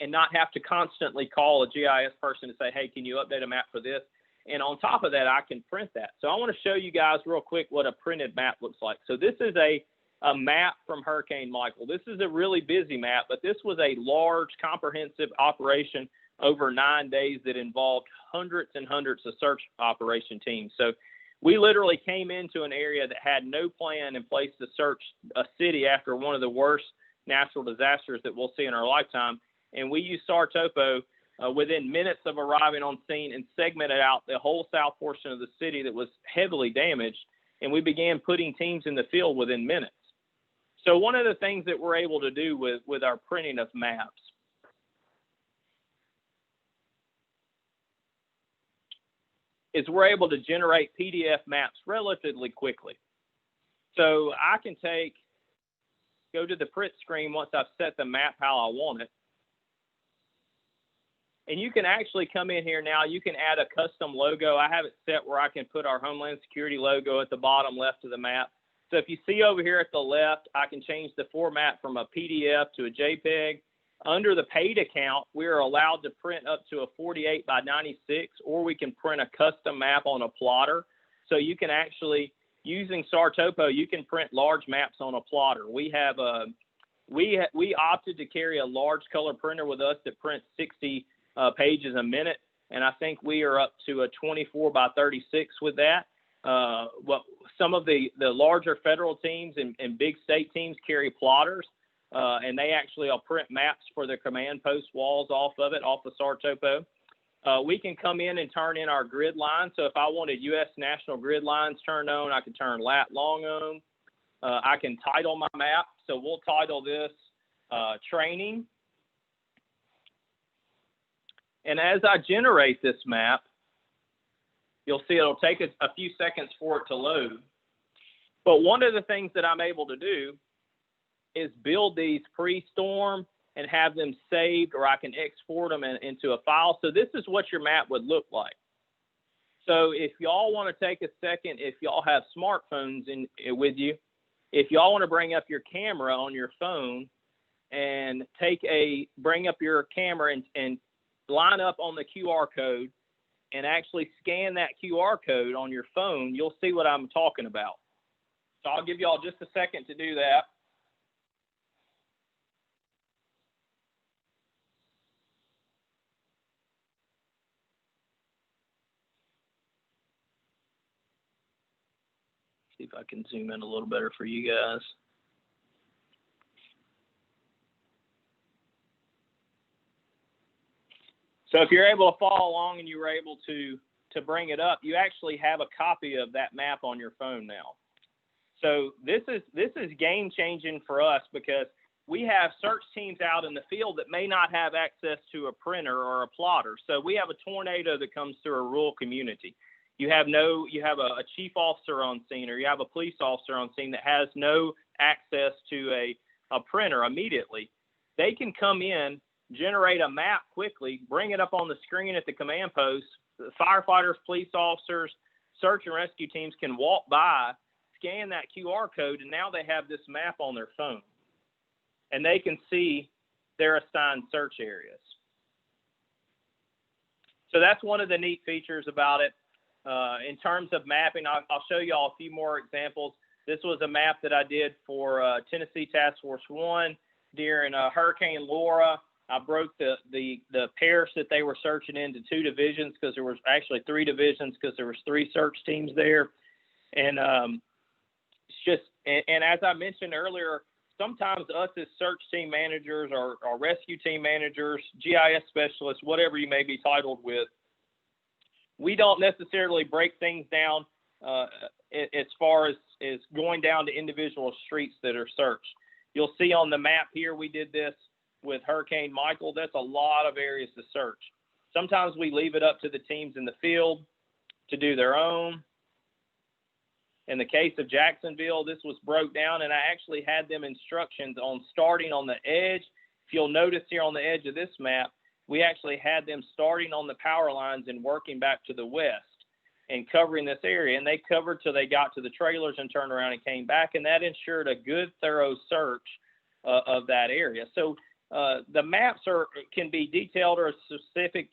and not have to constantly call a GIS person to say, hey, can you update a map for this? And on top of that, I can print that. So I want to show you guys real quick what a printed map looks like. So this is a map from Hurricane Michael. This is a really busy map, but this was a large, comprehensive operation over 9 days that involved hundreds and hundreds of search operation teams. So we literally came into an area that had no plan in place to search a city after one of the worst natural disasters that we'll see in our lifetime. And we used SARTopo within minutes of arriving on scene and segmented out the whole south portion of the city that was heavily damaged. And we began putting teams in the field within minutes. So one of the things that we're able to do with our printing of maps is we're able to generate PDF maps relatively quickly. So I can go to the print screen once I've set the map how I want it. And you can actually come in here now. You can add a custom logo. I have it set where I can put our Homeland Security logo at the bottom left of the map. So if you see over here at the left, I can change the format from a PDF to a JPEG. Under the paid account, we are allowed to print up to a 48 by 96, or we can print a custom map on a plotter. So you can actually, using SARTopo, you can print large maps on a plotter. We opted to carry a large color printer with us that prints 60 pages a minute, and I think we are up to a 24 by 36 with that. Some of the larger federal teams and big state teams carry plotters, and they actually will print maps for their command post walls off of SARTopo. We can come in and turn in our grid lines. So if I wanted U.S. national grid lines turned on, I can turn lat long on. I can title my map. So we'll title this training. And as I generate this map, you'll see it'll take a few seconds for it to load. But one of the things that I'm able to do is build these pre-storm and have them saved, or I can export them into a file. So this is what your map would look like. So if y'all want to take a second, if y'all have smartphones with you, if y'all want to bring up your camera on your phone and bring up your camera and line up on the QR code and actually scan that QR code on your phone, you'll see what I'm talking about. So I'll give y'all just a second to do that. See if I can zoom in a little better for you guys. So if you're able to follow along and you were able to bring it up, you actually have a copy of that map on your phone now. So this is game changing for us, because we have search teams out in the field that may not have access to a printer or a plotter. So we have a tornado that comes through a rural community. You have a chief officer on scene, or you have a police officer on scene that has no access to a printer immediately. They can come in, generate a map quickly, bring it up on the screen at the command post. The firefighters, police officers, search and rescue teams can walk by, scan that QR code, and now they have this map on their phone. And they can see their assigned search areas. So that's one of the neat features about it. In terms of mapping, I'll show you all a few more examples. This was a map that I did for Tennessee Task Force 1 during Hurricane Laura. I broke the parish that they were searching into 2 divisions, because there was actually 3 divisions, because there was 3 search teams there. And it's just, and as I mentioned earlier, sometimes us as search team managers or rescue team managers, GIS specialists, whatever you may be titled with, we don't necessarily break things down as far as going down to individual streets that are searched. You'll see on the map here, we did this with Hurricane Michael. That's a lot of areas to search. Sometimes we leave it up to the teams in the field to do their own. In the case of Jacksonville, this was broke down, and I actually had them instructions on starting on the edge. If you'll notice here on the edge of this map, we actually had them starting on the power lines and working back to the west and covering this area. And they covered till they got to the trailers and turned around and came back, and that ensured a good, thorough search of that area. So the maps can be detailed or specific,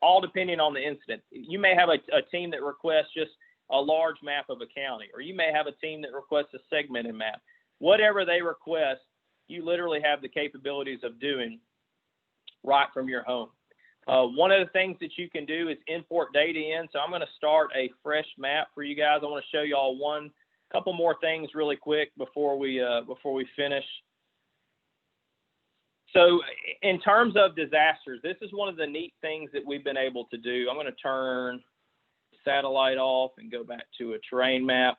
all depending on the incident. You may have a team that requests just a large map of a county, or you may have a team that requests a segmented map. Whatever they request, you literally have the capabilities of doing right from your home. One of the things that you can do is import data in. So I'm going to start a fresh map for you guys. I want to show you all couple more things really quick before we finish. So in terms of disasters, this is one of the neat things that we've been able to do. I'm going to turn satellite off and go back to a terrain map,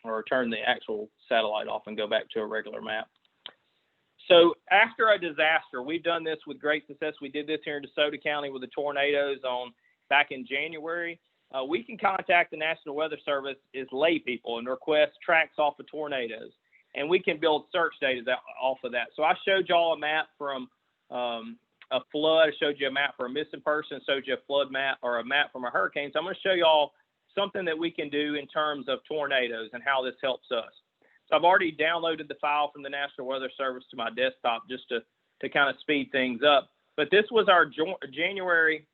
or turn the actual satellite off and go back to a regular map. So after a disaster, we've done this with great success. We did this here in Desoto County with the tornadoes back in January. We can contact the National Weather Service as lay people and request tracks off of tornadoes, and we can build search data off of that. So I showed y'all a map from a flood. I showed you a map for a missing person. Showed you a flood map or a map from a hurricane. So I'm going to show y'all something that we can do in terms of tornadoes and how this helps us. So I've already downloaded the file from the National Weather Service to my desktop just to kind of speed things up. But this was our January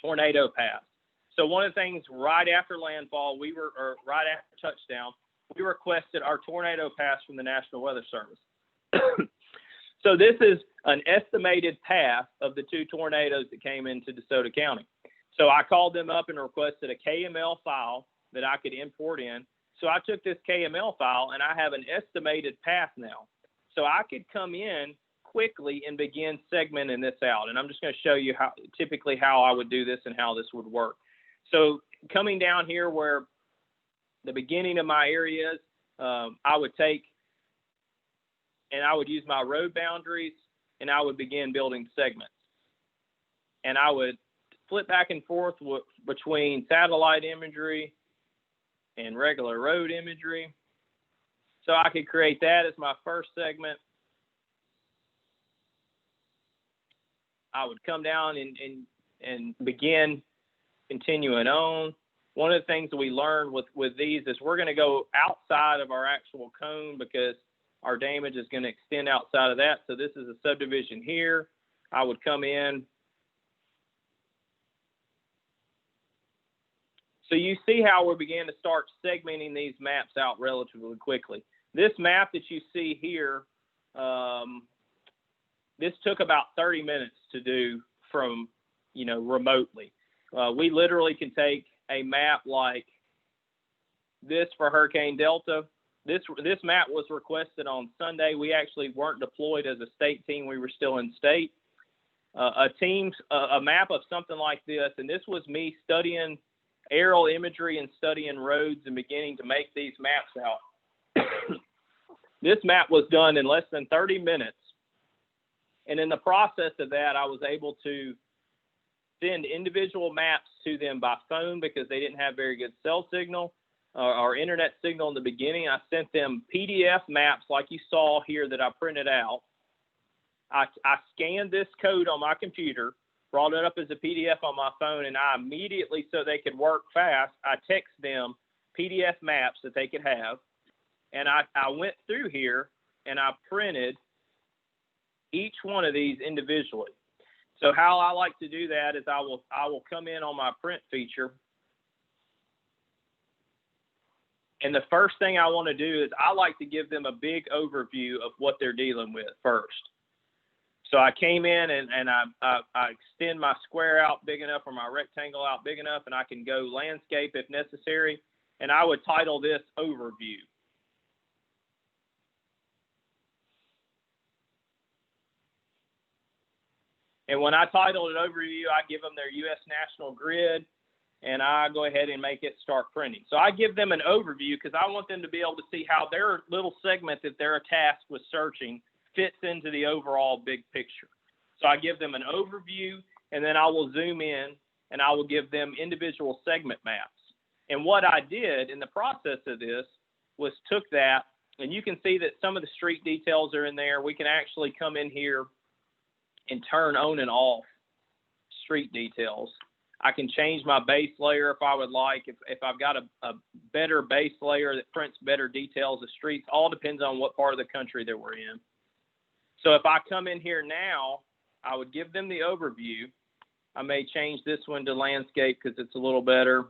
tornado pass. So one of the things right after landfall, or right after touchdown, we requested our tornado pass from the National Weather Service. So this is an estimated path of the 2 tornadoes that came into Desoto County. So I called them up and requested a KML file that I could import in. So I took this KML file, and I have an estimated path now. So I could come in quickly and begin segmenting this out. And I'm just going to show you typically how I would do this and how this would work. So coming down here where the beginning of my area is, I would take and I would use my road boundaries, and I would begin building segments. And I would flip back and forth between satellite imagery and regular road imagery. So I could create that as my first segment. I would come down and begin continuing on. One of the things that we learned with these is we're going to go outside of our actual cone because our damage is going to extend outside of that. So this is a subdivision here. I would come in. So you see how we began to start segmenting these maps out relatively quickly. This map that you see here, this took about 30 minutes to do from, remotely. We literally can take a map like this for Hurricane Delta. This map was requested on Sunday. We actually weren't deployed as a state team. We were still in state. A map of something like this, and this was me studying aerial imagery and studying roads and beginning to make these maps out. This map was done in less than 30 minutes. And in the process of that, I was able to send individual maps to them by phone because they didn't have very good cell signal or internet signal in the beginning. I sent them PDF maps like you saw here that I printed out. I scanned this code on my computer, brought it up as a PDF on my phone, and I immediately, so they could work fast, I text them PDF maps that they could have. And I went through here and I printed each one of these individually. So how I like to do that is I will come in on my print feature And the first thing I want to do is I like to give them a big overview of what they're dealing with first. So I came in and I extend my square out big enough or my rectangle out big enough, and I can go landscape if necessary. And I would title this overview. And when I title it overview, I give them their U.S. national grid, and I go ahead and make it start printing. So I give them an overview because I want them to be able to see how their little segment that they're tasked with searching fits into the overall big picture. So I give them an overview, and then I will zoom in, and I will give them individual segment maps. And what I did in the process of this was took that, and you can see that some of the street details are in there. We can actually come in here and turn on and off street details. I can change my base layer if I would like. If I've got a better base layer that prints better details of streets, all depends on what part of the country that we're in. So if I come in here now, I would give them the overview. I may change this one to landscape because it's a little better.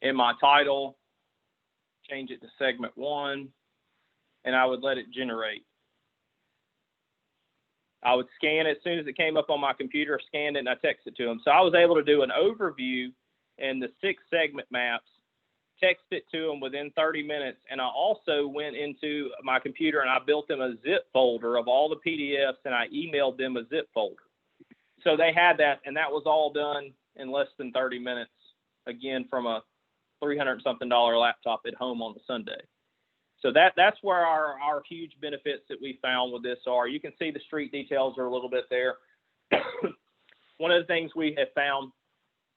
In my title, change it to segment 1, and I would let it generate. I would scan it as soon as it came up on my computer, scanned it, and I texted it to them. So I was able to do an overview and the 6 segment maps, text it to them within 30 minutes, and I also went into my computer and I built them a zip folder of all the PDFs, and I emailed them a zip folder. So they had that, and that was all done in less than 30 minutes, again, from a $300-something laptop at home on a Sunday. So that's where our huge benefits that we found with this are. You can see the street details are a little bit there. One of the things we have found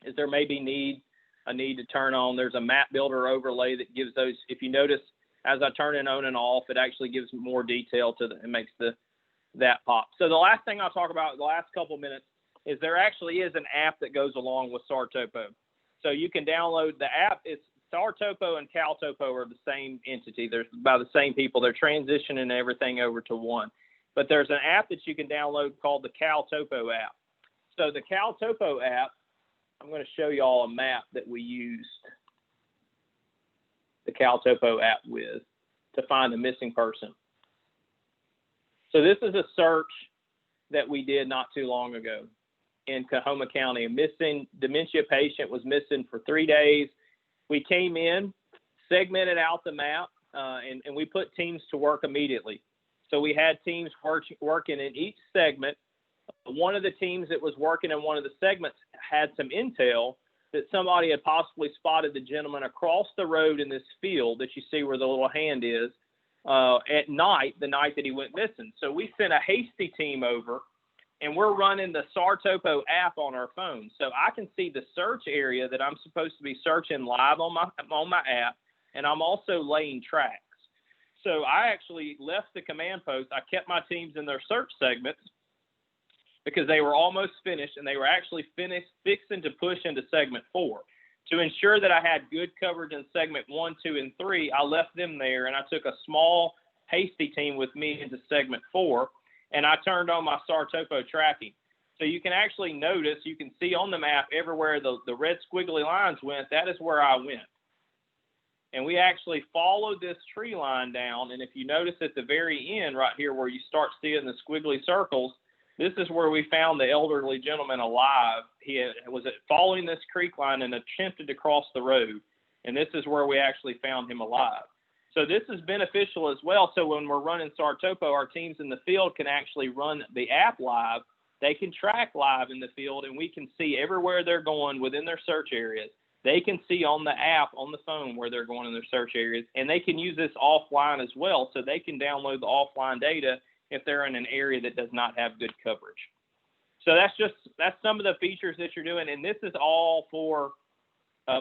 is there may be a need to turn on. There's a map builder overlay that gives those. If you notice, as I turn it on and off, it actually gives more detail to it makes that pop. So the last thing I'll talk about the last couple minutes is there actually is an app that goes along with SARTopo. So you can download the app. It's SARTopo and CalTopo are the same entity. They're by the same people. They're transitioning everything over to one. But there's an app that you can download called the CalTopo app. So the CalTopo app, I'm going to show you all a map that we used the CalTopo app with to find a missing person. So this is a search that we did not too long ago in Coahoma County. A missing dementia patient was missing for 3 days. We came in, segmented out the map, and we put teams to work immediately. So we had teams working in each segment. One of the teams that was working in one of the segments had some intel that somebody had possibly spotted the gentleman across the road in this field that you see where the little hand is at night, the night that he went missing. So we sent a hasty team over, and we're running the SARTopo app on our phone. So I can see the search area that I'm supposed to be searching live on my app, and I'm also laying tracks. So I actually left the command post. I kept my teams in their search segments because they were almost finished, and they were actually fixing to push into segment 4. To ensure that I had good coverage in segment 1, 2, and 3, I left them there, and I took a small hasty team with me into segment 4, and I turned on my SARTopo tracking. So you can actually notice, you can see on the map everywhere the red squiggly lines went, that is where I went. And we actually followed this tree line down, and if you notice at the very end right here where you start seeing the squiggly circles, this is where we found the elderly gentleman alive. He was following this creek line and attempted to cross the road, and this is where we actually found him alive. So this is beneficial as well. So when we're running SARTopo, our teams in the field can actually run the app live. They can track live in the field, and we can see everywhere they're going within their search areas. They can see on the app on the phone where they're going in their search areas, and they can use this offline as well. So they can download the offline data if they're in an area that does not have good coverage. So that's some of the features that you're doing, and this is all for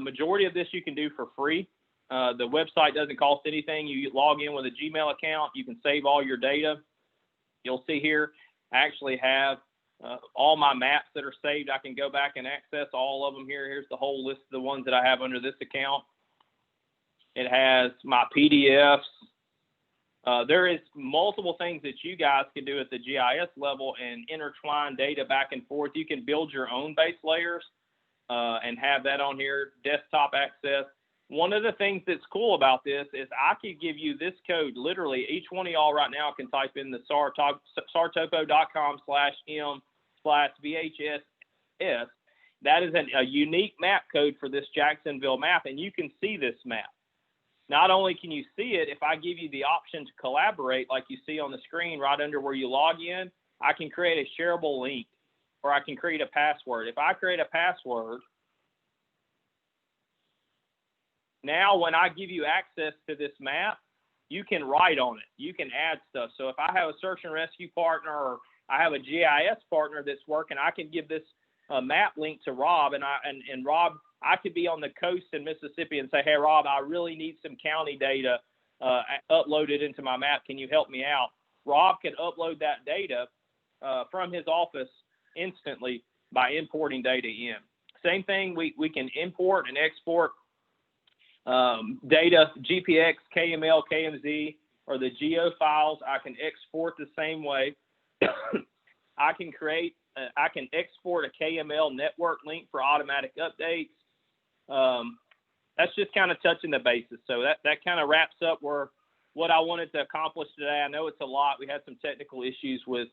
majority of this you can do for free. The website doesn't cost anything. You log in with a Gmail account. You can save all your data. You'll see here, I actually have all my maps that are saved. I can go back and access all of them here. Here's the whole list of the ones that I have under this account. It has my PDFs. There is multiple things that you guys can do at the GIS level and intertwine data back and forth. You can build your own base layers. and have that on here, desktop access. One of the things that's cool about this is I could give you this code. Literally, each one of y'all right now can type in the sartopo.com/m/VHS. That is a unique map code for this Jacksonville map, and you can see this map. Not only can you see it, if I give you the option to collaborate, like you see on the screen right under where you log in, I can create a shareable link, or I can create a password. If I create a password, now when I give you access to this map, you can write on it. You can add stuff. So if I have a search and rescue partner, or I have a GIS partner that's working, I can give this map link to Rob, and Rob, I could be on the coast in Mississippi and say, hey, Rob, I really need some county data uploaded into my map. Can you help me out? Rob can upload that data from his office instantly by importing data in. Same thing, we can import and export data, GPX, KML, KMZ, or the geo files. I can export the same way. I can export a KML network link for automatic updates. That's just kind of touching the bases. So that kind of wraps up what I wanted to accomplish today. I know it's a lot. We had some technical issues with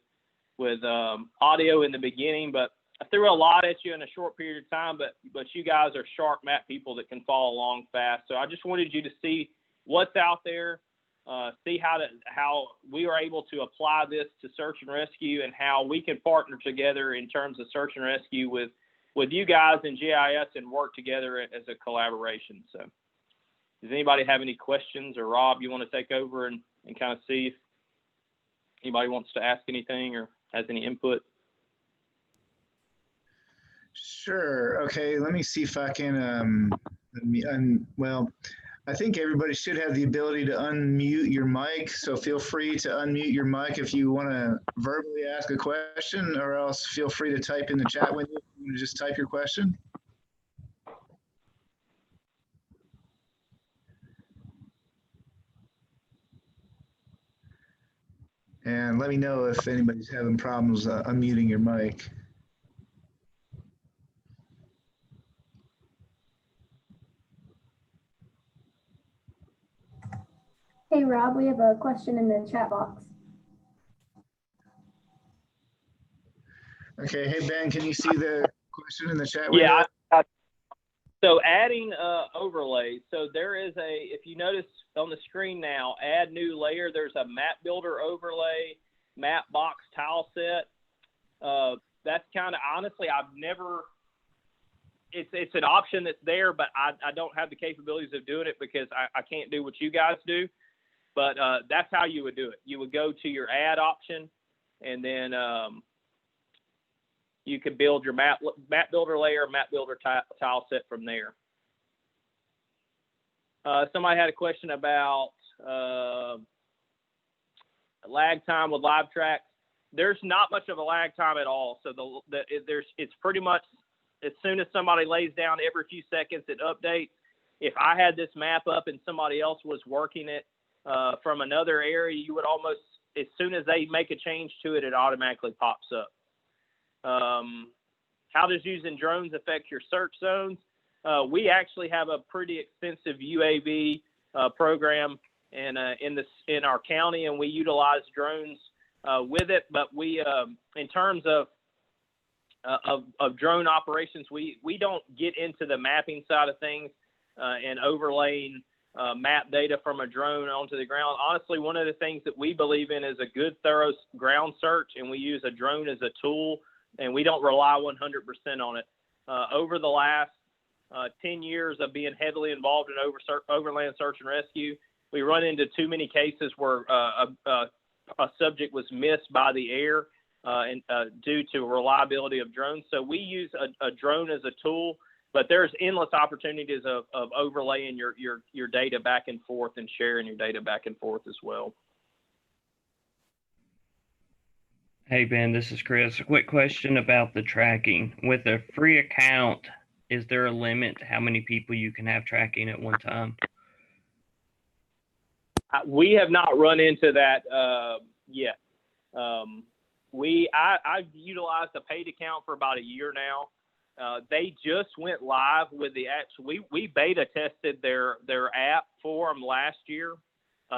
audio in the beginning, but I threw a lot at you in a short period of time, but you guys are sharp map people that can follow along fast. So I just wanted you to see what's out there, see how we are able to apply this to search and rescue, and how we can partner together in terms of search and rescue with you guys in GIS and work together as a collaboration. So does anybody have any questions, or Rob, you want to take over and kind of see if anybody wants to ask anything or has any input? Sure. Okay. Let me see if I can, well, I think everybody should have the ability to unmute your mic. So feel free to unmute your mic if you want to verbally ask a question, or else feel free to type in the chat window. You just type your question. And let me know if anybody's having problems unmuting your mic. Hey, Rob, we have a question in the chat box. Okay. Hey, Ben, can you see the question in the chat window? Yeah. So adding overlays. So there is if you notice on the screen now, add new layer, there's a map builder overlay, map box tile set. That's kind of, honestly, it's an option that's there, but I don't have the capabilities of doing it because I can't do what you guys do. But that's how you would do it. You would go to your add option, and then you could build your map builder layer, map builder tile set from there. Somebody had a question about lag time with live tracks. There's not much of a lag time at all. So it's pretty much as soon as somebody lays down, every few seconds it updates. If I had this map up and somebody else was working it from another area, you would almost, as soon as they make a change to it, it automatically pops up. How does using drones affect your search zones? We actually have a pretty extensive UAV program in our county, and we utilize drones with it. But we, in terms of drone operations, we don't get into the mapping side of things and overlaying map data from a drone onto the ground. Honestly, one of the things that we believe in is a good, thorough ground search, and we use a drone as a tool, and we don't rely 100% on it. Over the last 10 years of being heavily involved in overland search and rescue, we run into too many cases where a subject was missed by the air and due to reliability of drones. So we use a drone as a tool, but there's endless opportunities of overlaying your data back and forth and sharing your data back and forth as well. Hey, Ben, this is Chris. A quick question about the tracking. With a free account, is there a limit to how many people you can have tracking at one time? We have not run into that yet. I've utilized a paid account for about a year now. They just went live with the actual. We beta tested their app for them last year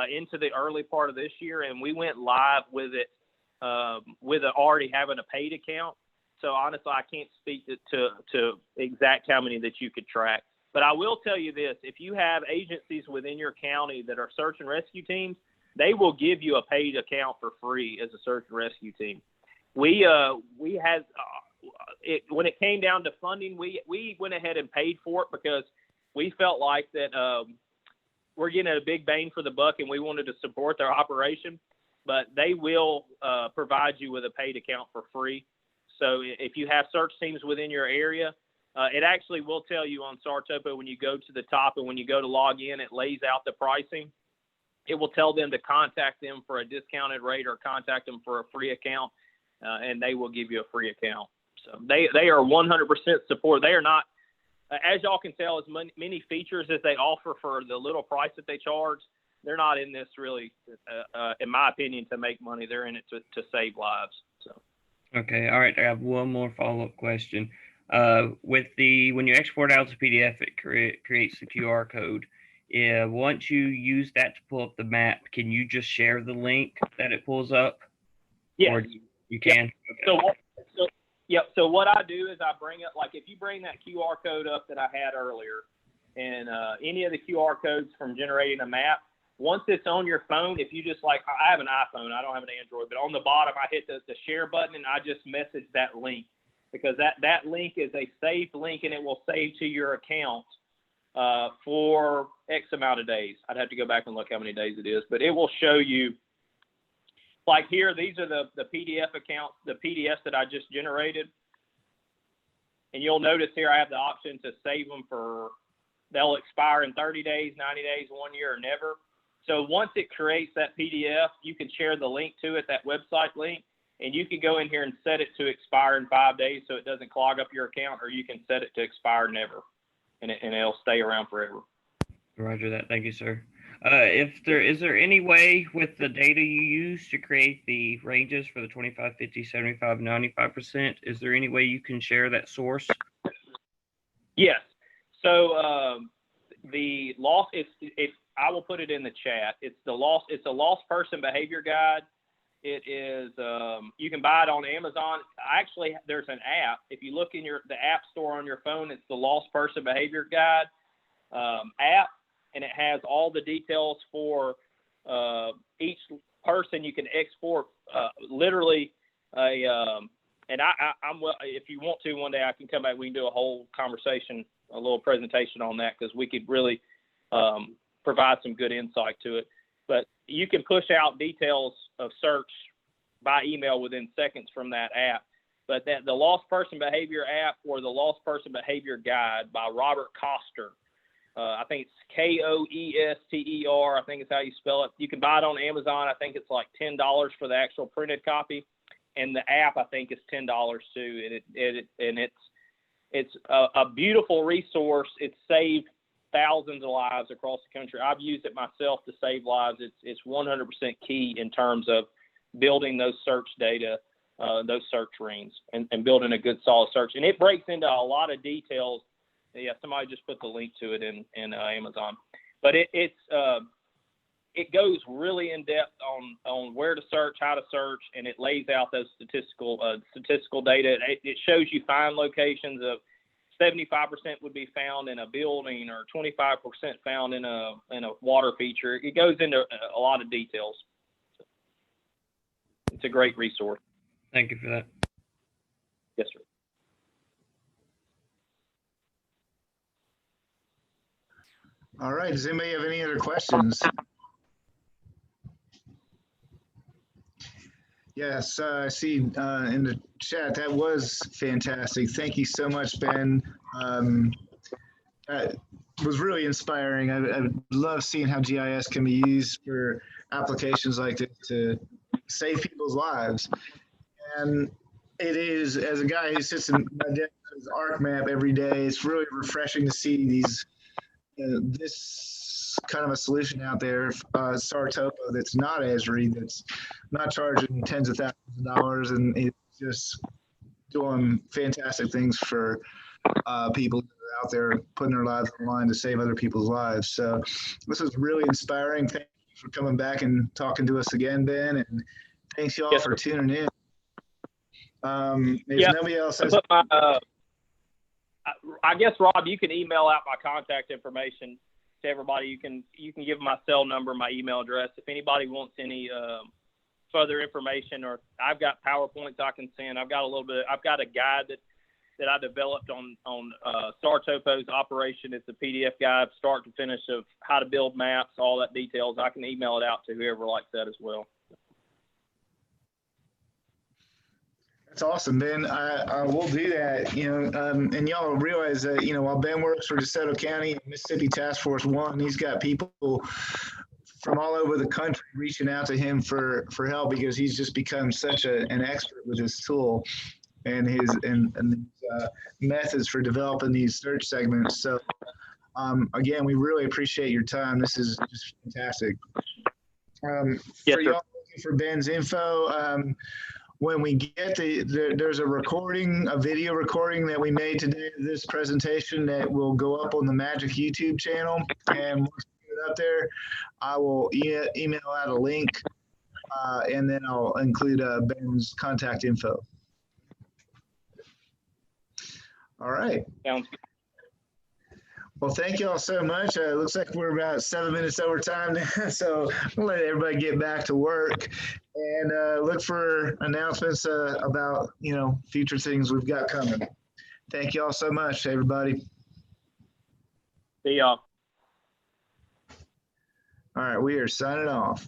into the early part of this year, and we went live with it with already having a paid account. So honestly, I can't speak to exact how many that you could track. But I will tell you this: if you have agencies within your county that are search and rescue teams, they will give you a paid account for free as a search and rescue team. We had when it came down to funding, we went ahead and paid for it because we felt like that we're getting a big bang for the buck, and we wanted to support their operation. But they will provide you with a paid account for free. So if you have search teams within your area, it actually will tell you on SARTopo when you go to the top and when you go to log in, it lays out the pricing. It will tell them to contact them for a discounted rate or contact them for a free account, and they will give you a free account. So they are 100% support. They are not, as y'all can tell, as many features as they offer for the little price that they charge. They're not in this really, in my opinion, to make money. They're in it to save lives. So. Okay. All right. I have one more follow-up question. When you export out to PDF, it creates the QR code. Once you use that to pull up the map, can you just share the link that it pulls up? Yes. Or you can? Yep. Okay. So what I do is I bring up, like if you bring that QR code up that I had earlier, and any of the QR codes from generating a map, once it's on your phone, if you just like, I have an iPhone, I don't have an Android, but on the bottom, I hit the share button and I just message that link, because that link is a saved link and it will save to your account for X amount of days. I'd have to go back and look how many days it is, but it will show you. Like here, these are the PDF accounts, the PDFs that I just generated. And you'll notice here I have the option to save them they'll expire in 30 days, 90 days, 1 year, or never. So once it creates that PDF, you can share the link to it, that website link, and you can go in here and set it to expire in 5 days so it doesn't clog up your account, or you can set it to expire never, and it'll stay around forever. Roger that. Thank you, sir. Is there any way with the data you use to create the ranges for the 25, 50, 75, 95%, is there any way you can share that source? Yes. So the loss, I will put it in the chat. It's a lost person behavior guide. It is, you can buy it on Amazon. Actually, there's an app. If you look in the app store on your phone, it's the Lost Person Behavior Guide app, and it has all the details for each person. You can export literally if you want to, one day I can come back. We can do a whole conversation, a little presentation on that, because we could really provide some good insight to it. But you can push out details of search by email within seconds from that app. But the Lost Person Behavior app, or the Lost Person Behavior Guide by Robert Koster, I think it's Koester, I think is how you spell it. You can buy it on Amazon. I think it's like $10 for the actual printed copy, and the app I think is $10 too. And it's a beautiful resource. It's saved thousands of lives across the country. I've used it myself to save lives. It's 100% key in terms of building those search data, those search rings, and building a good solid search. And it breaks into a lot of details. Yeah, somebody just put the link to it in Amazon. But it goes really in depth on where to search, how to search, and it lays out those statistical data. It shows you find locations of 75% would be found in a building, or 25% found in a water feature. It goes into a lot of details. It's a great resource. Thank you for that. Yes, sir. All right. Does anybody have any other questions? Yes, I see in the chat, that was fantastic. Thank you so much, Ben. That was really inspiring. I love seeing how GIS can be used for applications like this to save people's lives. And it is, as a guy who sits in my desk with ArcMap every day, it's really refreshing to see these this kind of a solution out there, SARTopo, that's not Esri, that's not charging tens of thousands of dollars, and it's just doing fantastic things for people that are out there putting their lives on the line to save other people's lives. So this was really inspiring. Thank you for coming back and talking to us again, Ben, and thanks y'all Yes, for sir. tuning in. If Yeah. nobody else has, Put my, I guess, Rob, you can email out my contact information to everybody. You can give my cell number, my email address. If anybody wants any further information, or I've got PowerPoints I can send. I've got a guide that I developed on SARTopo's operation. It's a PDF guide, start to finish, of how to build maps, all that details. I can email it out to whoever likes that as well. that's awesome, Ben. I will do that. And y'all realize that while Ben works for DeSoto County and Mississippi Task Force 1, he's got people from all over the country reaching out to him for help, because he's just become such an expert with his tool and his methods for developing these search segments. So again, we really appreciate your time. This is just fantastic. Yes, for sir. y'all looking for Ben's info, when we get there's a video recording that we made today of this presentation that will go up on the Magic YouTube channel. And once we get it up there, I will email out a link, and then I'll include Ben's contact info. All right. Sounds good. Well, thank you all so much. It looks like we're about 7 minutes over time now, so we'll let everybody get back to work and look for announcements about future things we've got coming. Thank you all so much, everybody. See y'all. All right, we are signing off.